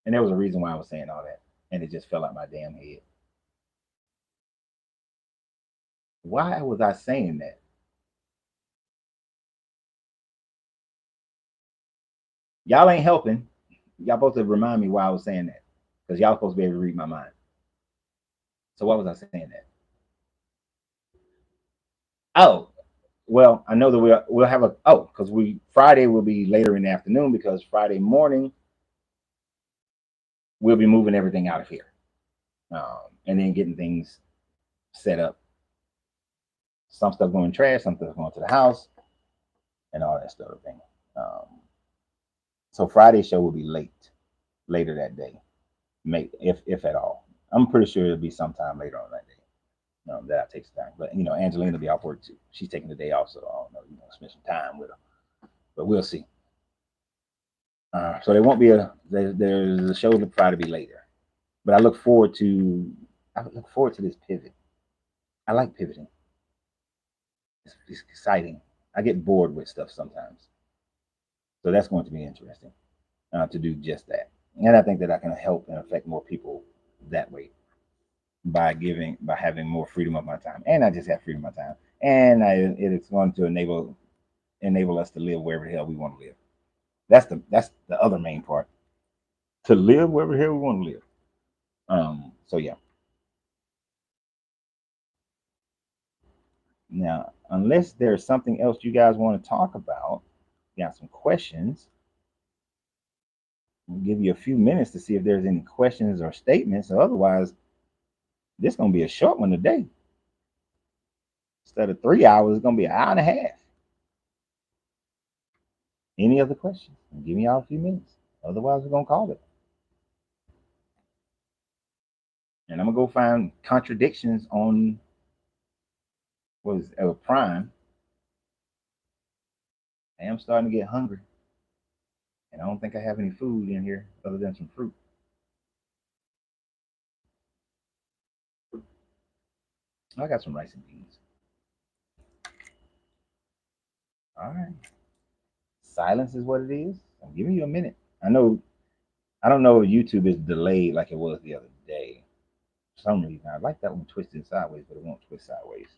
And there was a reason why I was saying all that, and it just fell out my damn head. Why was I saying that? Y'all ain't helping. Y'all supposed to remind me why I was saying that, because y'all supposed to be able to read my mind. So why was I saying that? Oh, well, I know that we'll have because we Friday will be later in the afternoon, because Friday morning we'll be moving everything out of here, and then getting things set up. Some stuff going trash, some stuff going to the house, and all that sort of thing. So Friday's show will be later that day, if at all. I'm pretty sure it'll be sometime later on that day. That takes time. But Angelina will be off work too. She's taking the day off, so I don't know. Spend some time with her, but we'll see. So there won't be there's a show to try to be later, but I look forward to this pivot. I like pivoting. It's exciting. I get bored with stuff sometimes, so that's going to be interesting to do just that. And I think that I can help and affect more people that way by having more freedom of my time, and I just have freedom of my time, and it's going to enable us to live wherever the hell we want to live. That's the other main part, to live wherever the hell we want to live. So yeah. Now, unless there's something else you guys want to talk about, got some questions. We'll give you a few minutes to see if there's any questions or statements. Or otherwise, this is gonna be a short one today. Instead of 3 hours, it's gonna be an hour and a half. Any other questions? Give me all a few minutes. Otherwise, we're gonna call it. And I'm gonna go find contradictions on Prime. I am starting to get hungry, and I don't think I have any food in here other than some fruit. I got some rice and beans. All right. Silence is what it is. I'm giving you a minute. I don't know if YouTube is delayed like it was the other day. For some reason, I like that one twisted sideways, but it won't twist sideways.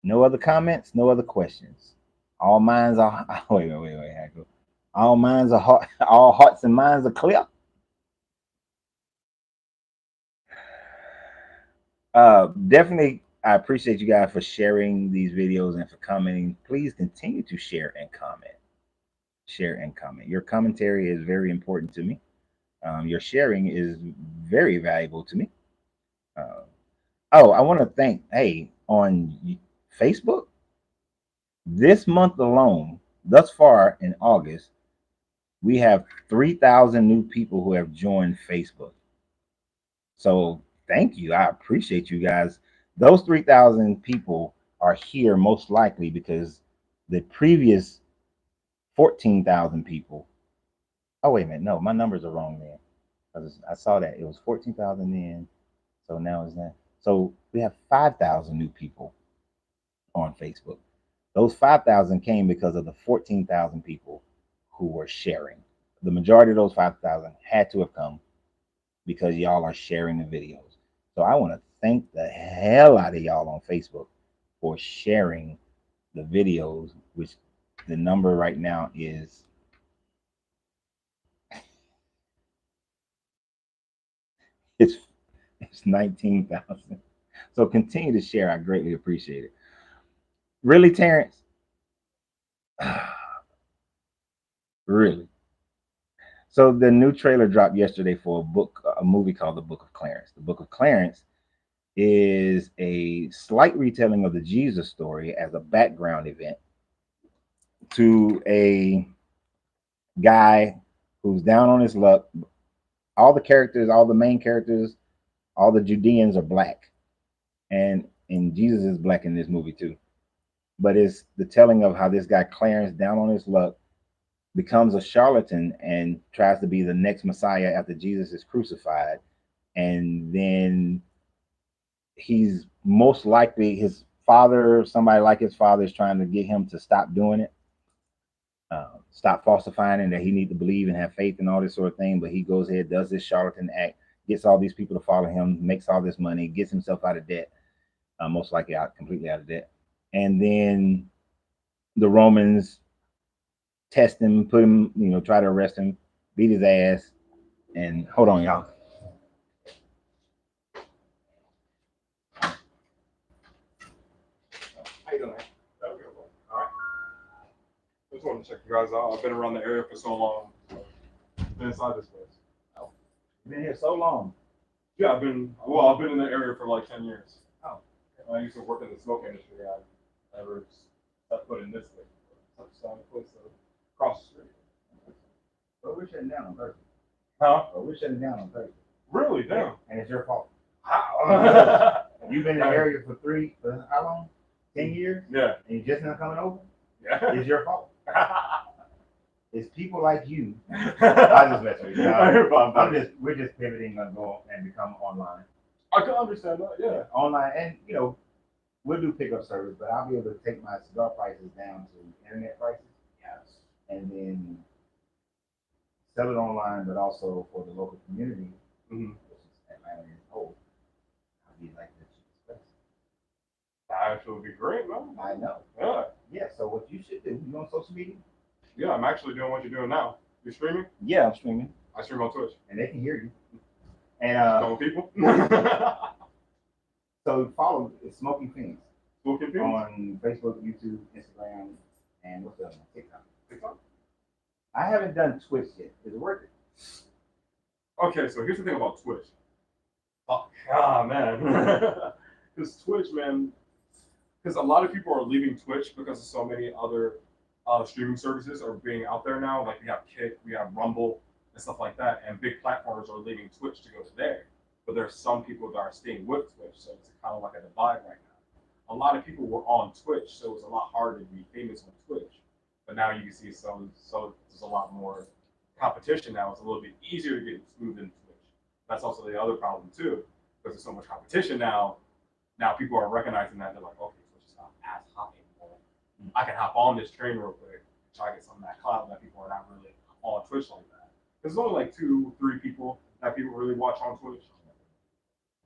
No other comments, no other questions. All minds are wait. All minds are heart, all hearts and minds are clear. Definitely, I appreciate you guys for sharing these videos and for commenting. Please continue to share and comment. Share and comment. Your commentary is very important to me. Your sharing is very valuable to me. I want to thank, on Facebook, this month alone, thus far in August, we have 3,000 new people who have joined Facebook. So thank you. I appreciate you guys. Those 3,000 people are here most likely because the previous 14,000 people. Oh, wait a minute. No, my numbers are wrong there. I saw that it was 14,000 then. So now it's that. So we have 5,000 new people on Facebook. Those 5,000 came because of the 14,000 people who were sharing. The majority of those 5,000 had to have come because y'all are sharing the videos. So I want to thank the hell out of y'all on Facebook for sharing the videos, which the number right now is it's 19,000. So continue to share. I greatly appreciate it. Really, Terrence? Really? So the new trailer dropped yesterday for a movie called The Book of Clarence. The Book of Clarence is a slight retelling of the Jesus story as a background event to a guy who's down on his luck. All the characters, all the main characters, all the Judeans are black, and Jesus is black in this movie too. But it's the telling of how this guy Clarence, down on his luck, becomes a charlatan and tries to be the next Messiah after Jesus is crucified, and then he's most likely his father, somebody like his father, is trying to get him to stop doing it, stop falsifying, and that he need to believe and have faith and all this sort of thing. But he goes ahead, does this charlatan act, gets all these people to follow him, makes all this money, gets himself out of debt, most likely completely out of debt, and then the Romans test him, put him, try to arrest him, beat his ass, and hold on, y'all. How you doing? Okay, well, all right. I just wanted to check you guys out. I've been around the area for so long. Been inside this place. Oh, you've been here so long. Yeah, I've been in the area for like 10 years. Oh. I used to work in the smoke industry. I never stepped foot in this place. Such a place across the street. But we're shutting down on Thursday. Huh? But we're shutting down on Thursday. Really? Damn. Yeah. And it's your fault. How? You've been in the area for how long? 10 years? Yeah. And you're just now coming over? Yeah. It's your fault. It's people like you. I just mess with you. We're just pivoting and go and become online. I can understand that, yeah. Online, and we'll do pickup service, but I'll be able to take my cigar prices down to internet prices. Yes. And then sell it online, but also for the local community, which is Atlanta and I'll be like the cheapest place. That actually would be great, man. I know. Yeah. Yeah, so what you should do, you on social media? Yeah, I'm actually doing what you're doing now. You're streaming? Yeah, I'm streaming. I stream on Twitch. And they can hear you. And know people. So follow Smoking Fiends. Smoking Fiends? On Facebook, YouTube, Instagram, and what's the other one? TikTok. TikTok? I haven't done Twitch yet. Is it worth it? Okay, so here's the thing about Twitch. Oh, man. Because Twitch, man, because a lot of people are leaving Twitch because of so many other streaming services are being out there now. Like we have Kick, we have Rumble, and stuff like that. And big platforms are leaving Twitch to go to there. But there's some people that are staying with Twitch, so it's kind of like a divide right now. A lot of people were on Twitch, so it's a lot harder to be famous on Twitch. But now you can see so there's a lot more competition now. It's a little bit easier to get moved into Twitch. That's also the other problem too, because there's so much competition now. Now people are recognizing that they're like, okay, Twitch is not as hot anymore. I can hop on this train real quick, try to get some of that clout that people are not really on Twitch like that. There's only like 2-3 people that people really watch on Twitch.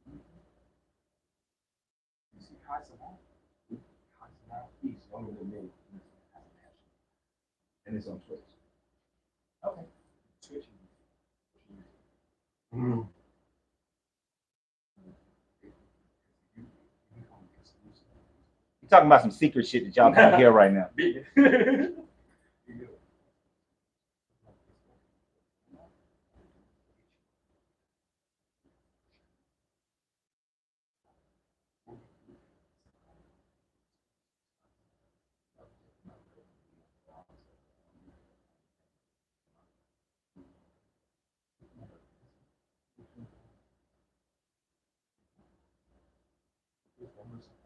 You see Kai Savant? Kai Savant? He's younger than me. And it's on Twitch. Okay. Twitch. Mm. You're talking about some secret shit that y'all can't hear right now.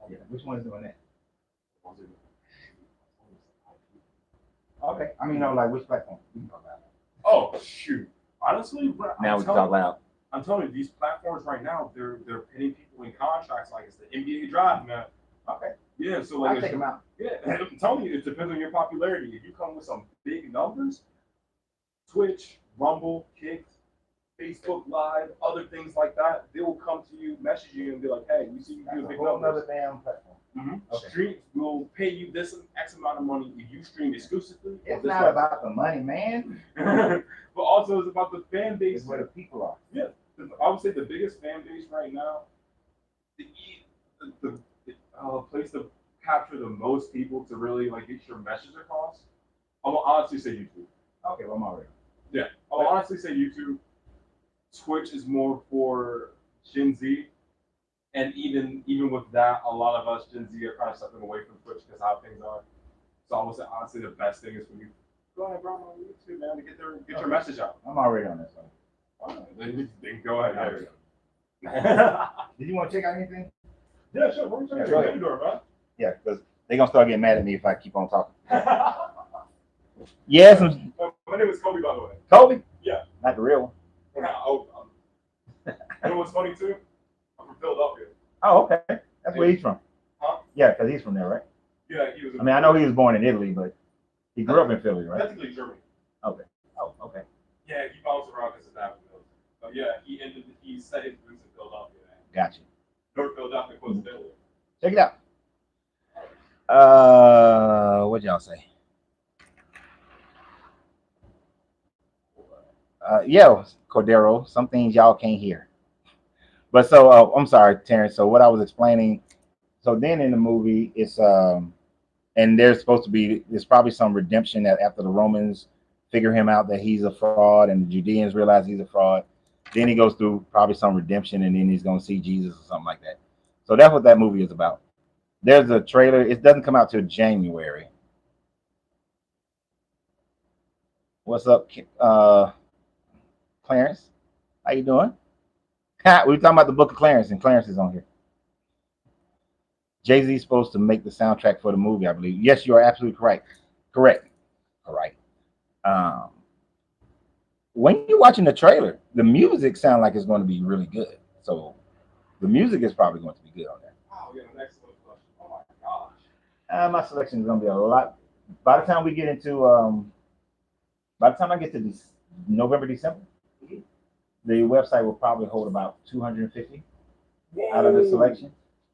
Yeah, which one's doing that? Okay. I mean, like which platform? You can talk about it. Oh shoot! Honestly, now we can talk loud. I'm telling you, these platforms right now, they're pitting people in contracts like it's the NBA draft, man. Okay. Yeah, so like I'll take them out. Yeah, I'm telling you, it depends on your popularity. If you come with some big numbers, Twitch, Rumble, Kick, Facebook Live, other things like that, they will come to you, message you, and be like, "Hey, we see you do big numbers." Another damn platform. Okay. Stream will pay you this X amount of money if you stream exclusively. It's not about the money, man. But also it's about the fan base. It's where the people are. Yeah, I would say the biggest fan base right now, the place to capture the most people to really like get your message across. I'm gonna honestly say YouTube. Okay, well I'm already. Yeah, I'll honestly say YouTube. Twitch is more for Gen Z, and even with that, a lot of us Gen Z are kind of stepping away from Twitch because how things are. So I would say honestly, the best thing is when you go ahead, bro, on YouTube, man, to get your message out. I'm already on this one. Then go ahead. There we Did you want to check out anything? Yeah, sure. We're Yeah, checking go the ahead. door, man. Yeah, because they're gonna start getting mad at me if I keep on talking. Yeah, some My name is Kobe, by the way. Kobe? Yeah. Not the real one. You know what's funny too? I'm from Philadelphia. Oh, okay. That's where he's from. Huh? Yeah, because he's from there, right? Yeah, he was. I mean, I know he was born in Italy, but he grew up in Philly, right? Technically Germany. Okay. Oh, okay. Yeah, he bounced around because his dad was Philly. But yeah, he set his roots in Philadelphia. Gotcha. North Philadelphia, close to Italy. Check it out. What'd y'all say? Yeah, Cordero, some things y'all can't hear. But so I'm sorry, Terrence. So what I was explaining, so then in the movie, it's and there's supposed to be there's probably some redemption that after the Romans figure him out that he's a fraud and the Judeans realize he's a fraud. Then he goes through probably some redemption and then he's gonna see Jesus or something like that. So that's what that movie is about. There's a trailer. It doesn't come out till January. What's up, Clarence? How you doing? We were talking about the Book of Clarence, and Clarence is on here. Jay-Z is supposed to make the soundtrack for the movie, I believe. Yes, you are absolutely correct. Correct. All right. When you're watching the trailer, the music sounds like it's going to be really good. So the music is probably going to be good on there. Wow, yeah, an excellent question. Oh my gosh. My selection is going to be a lot. By the time we get into, by the time I get to November, December, the website will probably hold about 250 out of the selection.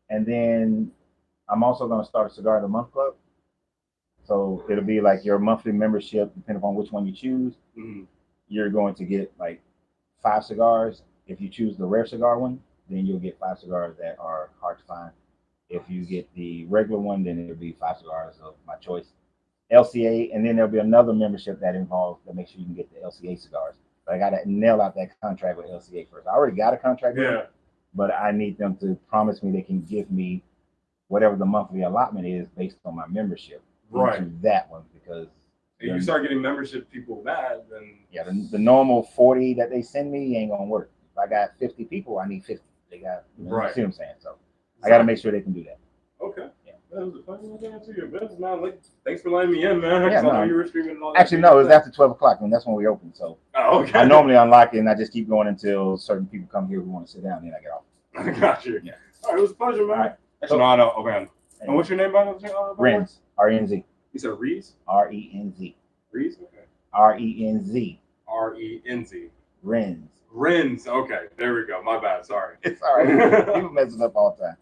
And then I'm also going to start a Cigar of the Month Club. So it'll be like your monthly membership, depending upon which one you choose. You're going to get like 5 cigars. If you choose the rare cigar one, then you'll get 5 cigars that are hard to find. If you get the regular one, then it'll be 5 cigars of my choice. LCA, and then there'll be another membership that makes sure you can get the LCA cigars. But I got to nail out that contract with LCA first. I already got a contract with them, but I need them to promise me they can give me whatever the monthly allotment is based on my membership into that one, because if you start getting membership people mad, then the normal 40 that they send me ain't gonna work. If I got 50 people, I need 50. They got you see what I'm saying? So I got to make sure they can do that. Okay. Yeah. That was a fun one to answer your business, man. Like, thanks for letting me in, man. Yeah, I know you were streaming and all that. Actually, no, it was after 12 o'clock, and that's when we open. So okay. I normally unlock it, and I just keep going until certain people come here who want to sit down, and then I get off. I got you. Yeah. All right, it was a pleasure, man. All right. Actually, no, I know. Oh, man. And what's your name, by the way? Renz. R-E-N-Z. You said Reez? R-E-N-Z. Reez? Okay. R-E-N-Z. R-E-N-Z. Renz. Renz. Okay, there we go. My bad. Sorry. It's all right. People mess it up all the time.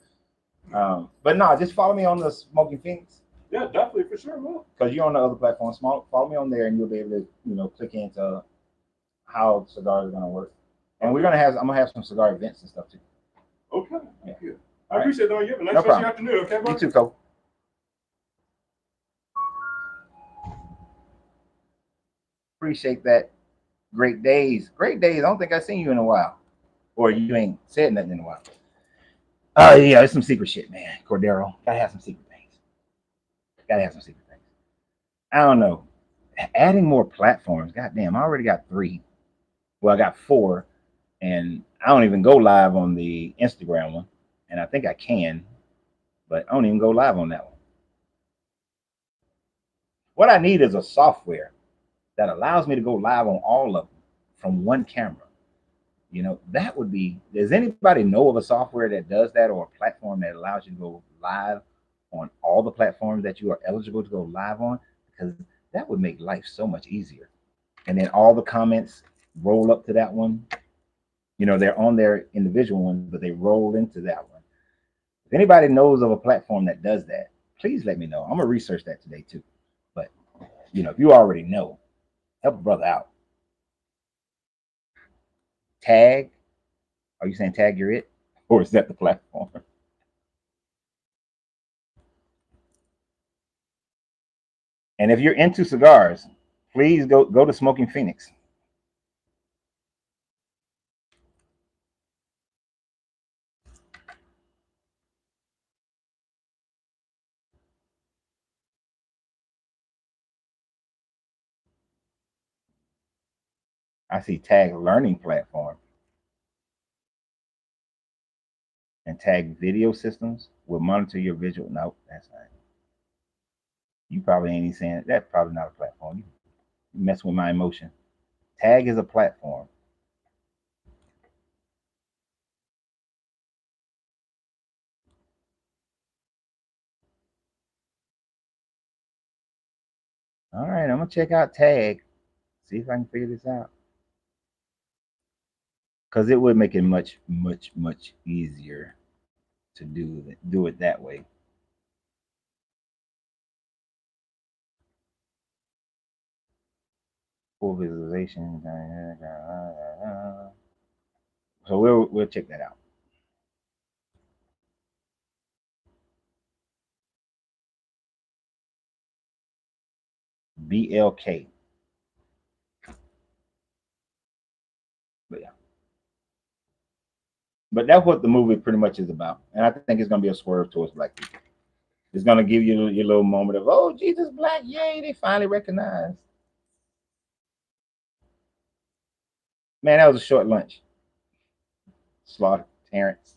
But no, just follow me on the Smoking Phoenix. Yeah, definitely, for sure, man. Because you're on the other platform. Follow me on there, and you'll be able to, click into how cigars are gonna work. And I'm gonna have some cigar events and stuff too. Okay. Yeah. Good. I appreciate that. You have a nice rest of your afternoon. Okay, bro. You too, Cole. Appreciate that. Great days. Great days. I don't think I've seen you in a while, or you ain't said nothing in a while. Oh yeah, it's some secret shit, man. Cordero, gotta have some secret things. I don't know. Adding more platforms. Goddamn, I already got 3. Well, I got 4, and I don't even go live on the Instagram one, and I think I can, but I don't even go live on that one. What I need is a software that allows me to go live on all of them from one camera. That would be, does anybody know of a software that does that, or a platform that allows you to go live on all the platforms that you are eligible to go live on? Because that would make life so much easier. And then all the comments roll up to that one. They're on their individual one, but they roll into that one. If anybody knows of a platform that does that, please let me know. I'm going to research that today too. But, if you already know, help a brother out. Tag? Are you saying tag you're it? Or is that the platform? And if you're into cigars, please go to Smoking Phoenix. I see tag learning platform and tag video systems will monitor your visual. Nope, that's not. You probably ain't even saying it. That's probably not a platform. You mess with my emotion. Tag is a platform. All right, I'm gonna check out Tag. See if I can figure this out. Because it would make it much, much, much easier to do it that way. Full visualization. So we'll check that out. BLK. But yeah. But that's what the movie pretty much is about. And I think it's gonna be a swerve towards black people. It's gonna give you your little moment of, oh, Jesus black, yay, they finally recognized. Man, that was a short lunch. Slaughter, Terrence.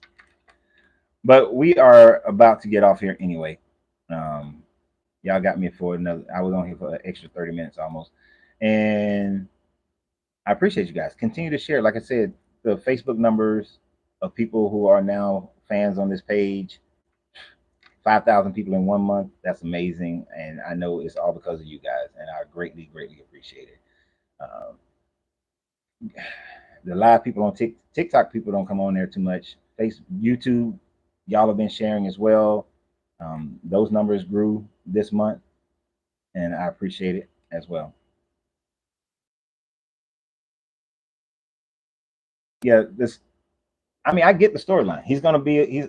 But we are about to get off here anyway. Um, y'all got me for another. I was on here for an extra 30 minutes almost, and I appreciate you guys. Continue to share. Like I said, the Facebook numbers of people who are now fans on this page, 5,000 people in 1 month. That's amazing, and I know it's all because of you guys, and I greatly, greatly appreciate it. Um, the live people on TikTok people don't come on there too much. YouTube, y'all have been sharing as well. Those numbers grew this month, and I appreciate it as well. Yeah, this. I mean, I get the storyline. He's gonna be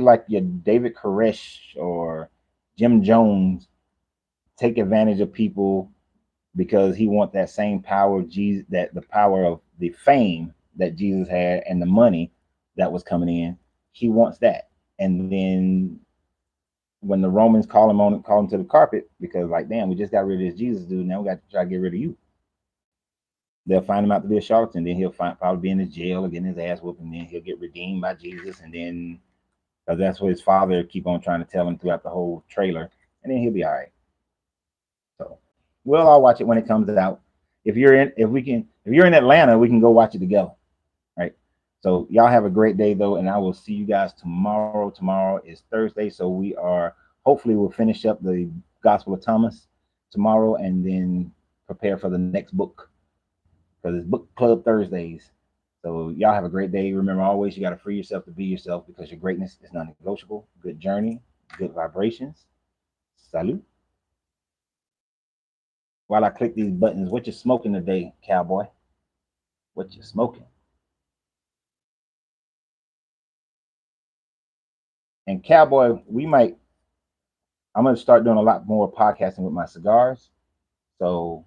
like your David Koresh or Jim Jones, take advantage of people because he want that same power of Jesus, that the power of the fame that Jesus had and the money that was coming in. He wants that, and then when the Romans call him to the carpet because like, damn, we just got rid of this Jesus dude. Now we got to try to get rid of you. They'll find him out to be a charlatan. Then he'll probably be in his jail or getting his ass whooped, and then he'll get redeemed by Jesus, and then because that's what his father keep on trying to tell him throughout the whole trailer, and then he'll be all right. So we'll all watch it when it comes out. If you're in Atlanta, we can go watch it together, right? So y'all have a great day though, and I will see you guys tomorrow. Tomorrow is Thursday, so hopefully we'll finish up the Gospel of Thomas tomorrow, and then prepare for the next book because it's book club Thursdays. So y'all have a great day. Remember, always you got to free yourself to be yourself because your greatness is non-negotiable. Good journey, good vibrations. Salute. While I click these buttons, what you smoking today, cowboy? What you smoking? And cowboy, I'm gonna start doing a lot more podcasting with my cigars. So